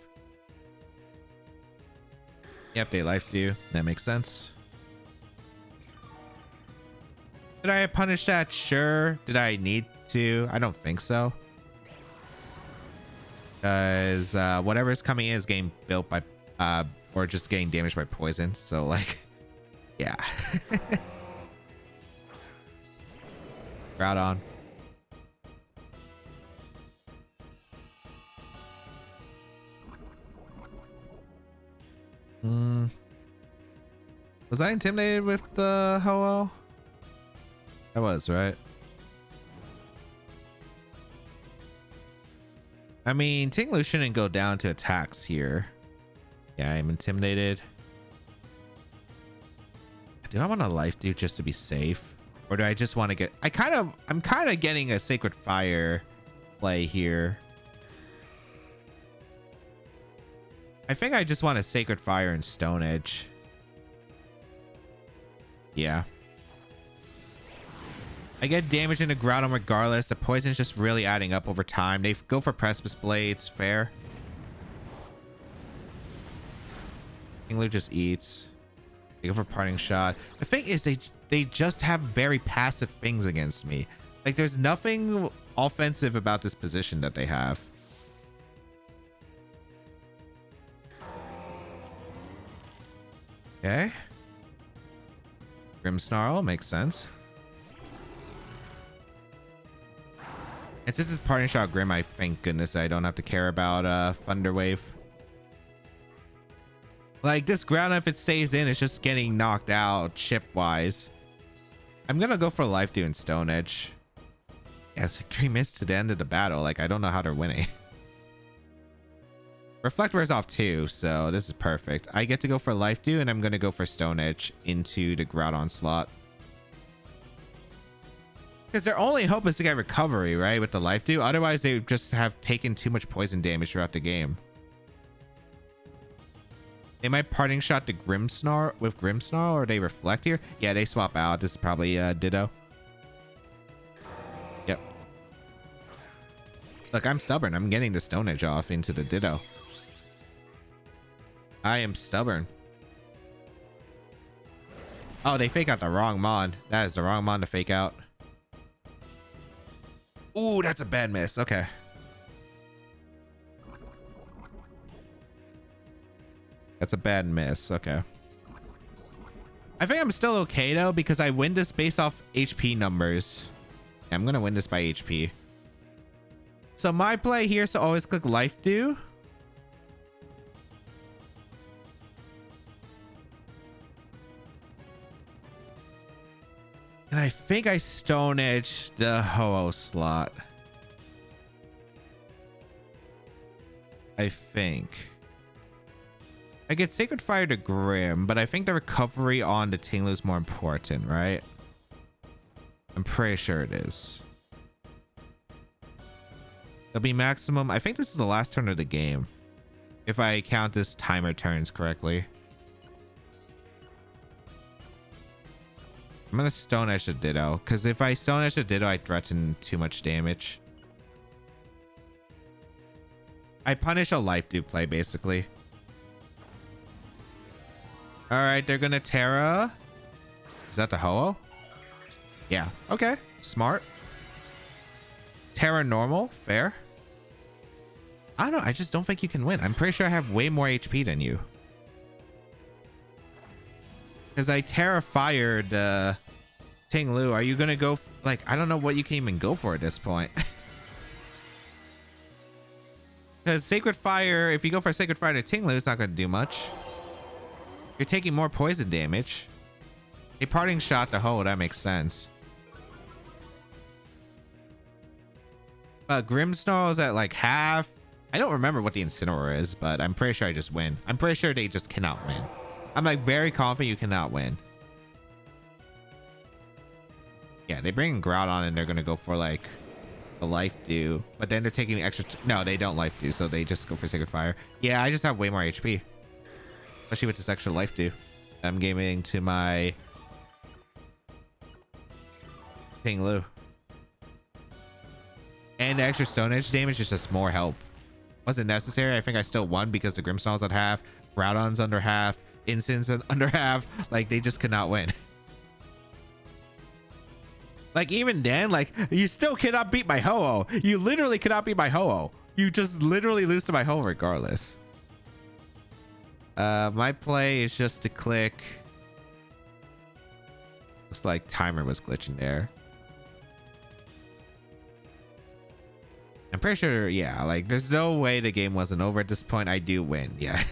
Yep, they Life Dew. That makes sense. Did I punish that? Sure. Did I need to? I don't think so. Because whatever's coming in is getting built by or just getting damaged by poison. So, like, yeah. Groudon. Was I intimidated with the Ho-Oh? I was, right? I mean, Tinglu shouldn't go down to attacks here. Yeah, I'm intimidated. Do I want a Life Dew just to be safe? Or do I just want to get... I'm kind of getting a Sacred Fire play here. I think I just want a Sacred Fire and Stone Edge. Yeah. I get damage into Groudon regardless. The poison's just really adding up over time. They go for Precipice Blades. Fair. Tinglu just eats. They go for Parting Shot. The thing is, they just have very passive things against me. Like, there's nothing offensive about this position that they have. Okay. Grimmsnarl makes sense. And since it's Parting Shot Grim, I thank goodness I don't have to care about Thunder Wave. Like this ground, if it stays in, it's just getting knocked out chip wise. I'm gonna go for Life Dew and Stone Edge. Yeah, it's like 3 minutes to the end of the battle. Like I don't know how they're winning. Reflect wears off too, so this is perfect. I get to go for Life Dew, and I'm gonna go for Stone Edge into the Groudon slot. Because their only hope is to get recovery, right, with the Life Dew. Otherwise, they would just have taken too much poison damage throughout the game. They might parting shot the Grimmsnarl with Grimmsnarl, or they reflect here. Yeah, they swap out. This is probably Ditto. Yep. Look, I'm stubborn. I'm getting the Stone Edge off into the Ditto. I am stubborn. Oh, they fake out the wrong mon. That is the wrong mon to fake out. Ooh, that's a bad miss. Okay. That's a bad miss. Okay. I think I'm still okay though, because I win this based off HP numbers. Yeah, I'm gonna win this by HP. So my play here is to always click Life Dew. And I think I Stone Edge the Ho-Oh slot. I think. I get Sacred Fire to Grim, but I think the recovery on the Tinglu is more important, right? I'm pretty sure it is. It'll be maximum. I think this is the last turn of the game, if I count this timer turns correctly. I'm gonna Stone Edge the Ditto, because if I Stone Edge the Ditto, I threaten too much damage. I punish a Life Dew play, basically. All right, they're gonna Terra. Is that the Ho-Oh? Yeah. Okay. Smart. Terra normal. Fair. I don't know. I just don't think you can win. I'm pretty sure I have way more HP than you. Because I Terra fired Tinglu. Are you gonna go like, I don't know what you can even go for at this point. Because Sacred Fire, if you go for Sacred Fire to Tinglu, it's not gonna do much. You're taking more poison damage. A parting shot to Ho, that makes sense. Grimmsnarl is at like half. I don't remember what the Incineroar is, but I'm pretty sure I just win. I'm pretty sure they just cannot win. I'm like very confident you cannot win. Yeah, they bring Groudon and they're gonna go for like the Life Dew, but then they're taking the extra. No, they don't Life Dew, so they just go for Sacred Fire. Yeah, I just have way more HP. Especially with this extra Life Dew. I'm giving to my Tinglu. And the extra Stone Edge damage is just more help. Wasn't necessary. I think I still won because the Grimmsnarl's at half, Groudon's under half, Incense under half. Like, they just could not win. Like, even then, like, you still cannot beat my Ho-Oh. You literally cannot beat my Ho-Oh. You just literally lose to my Ho-Oh regardless. My play is just to click. Looks like timer was glitching there. I'm pretty sure, yeah, like there's no way the game wasn't over at this point. I do win, yeah.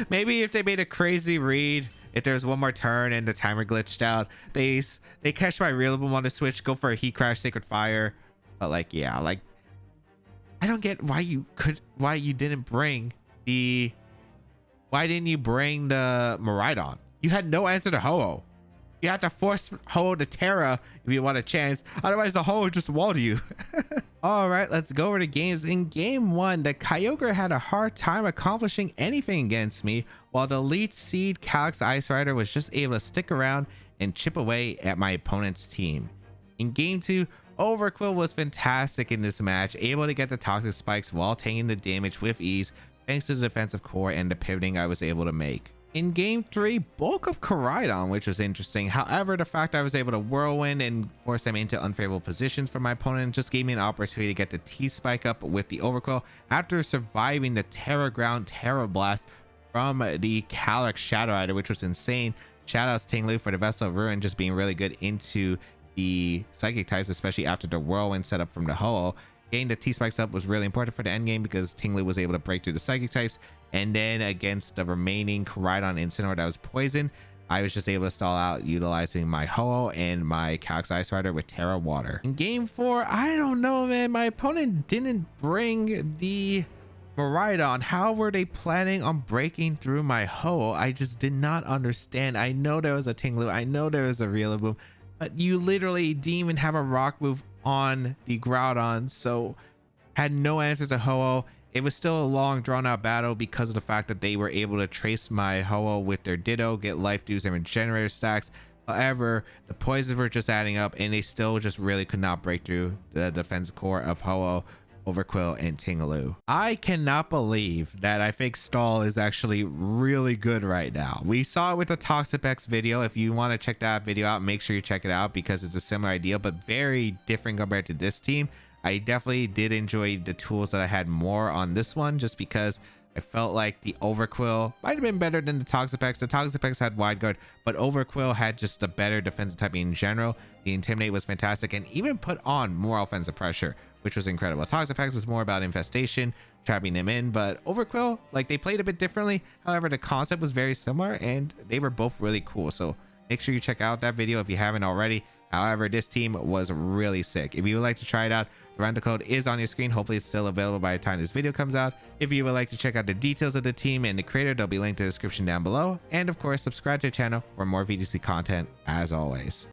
Maybe if they made a crazy read, if there's one more turn and the timer glitched out, they catch my real one on the switch, go for a Heat Crash, Sacred Fire. But like, yeah, like I don't get why you didn't bring the. Why didn't you bring the Miraidon? You had no answer to Ho-Oh. You had to force Ho-Oh to Terra if you want a chance. Otherwise, the Ho-Oh just walled you. All right, let's go over to games. In game 1, the Kyogre had a hard time accomplishing anything against me, while the Leech Seed Calyx Ice Rider was just able to stick around and chip away at my opponent's team. In game 2, Overqwil was fantastic in this match, able to get the Toxic Spikes while taking the damage with ease, thanks to the defensive core and the pivoting I was able to make. In game 3, bulk up Koraidon, which was interesting. However, the fact I was able to whirlwind and force them into unfavorable positions for my opponent just gave me an opportunity to get the T-Spike up with the Overqwil after surviving the Terra Ground Terra Blast from the Calyx Shadow Rider, which was insane. Shoutouts Tinglu for the Vessel of Ruin just being really good into the Psychic types, especially after the whirlwind setup from the Ho-Oh. Getting the T-Spikes up was really important for the end game because Tinglu was able to break through the Psychic types And then against the remaining Koraidon Incineroar that was poisoned, I was just able to stall out utilizing my Ho-Oh and my Calx Ice Rider with Terra Water. In game 4, I don't know, man. My opponent didn't bring the Miraidon. How were they planning on breaking through my Ho-Oh? I just did not understand. I know there was a Tinglu, I know there was a Rillaboom, but you literally didn't even have a rock move on the Groudon, so had no answers to Ho-Oh. It was still a long drawn out battle because of the fact that they were able to trace my Ho-Oh with their Ditto, get Life Dews and Regenerator stacks. However, the poisons were just adding up and they still just really could not break through the defensive core of Ho-Oh, Overqwil, and Tingaloo. I cannot believe that I think Stall is actually really good right now. We saw it with the Toxapex video. If you want to check that video out, make sure you check it out because it's a similar idea but very different compared to this team. I definitely did enjoy the tools that I had more on this one just because I felt like the Overqwil might have been better than the Toxapex. The Toxapex had Wide Guard, but Overqwil had just a better defensive typing in general. The Intimidate was fantastic and even put on more offensive pressure, which was incredible. Toxapex was more about infestation, trapping them in, but Overqwil, like, they played a bit differently. However, the concept was very similar and they were both really cool. So make sure you check out that video if you haven't already. However, this team was really sick. If you would like to try it out, the rental code is on your screen. Hopefully it's still available by the time this video comes out. If you would like to check out the details of the team and the creator, they'll be linked in the description down below. And of course, subscribe to the channel for more VGC content as always.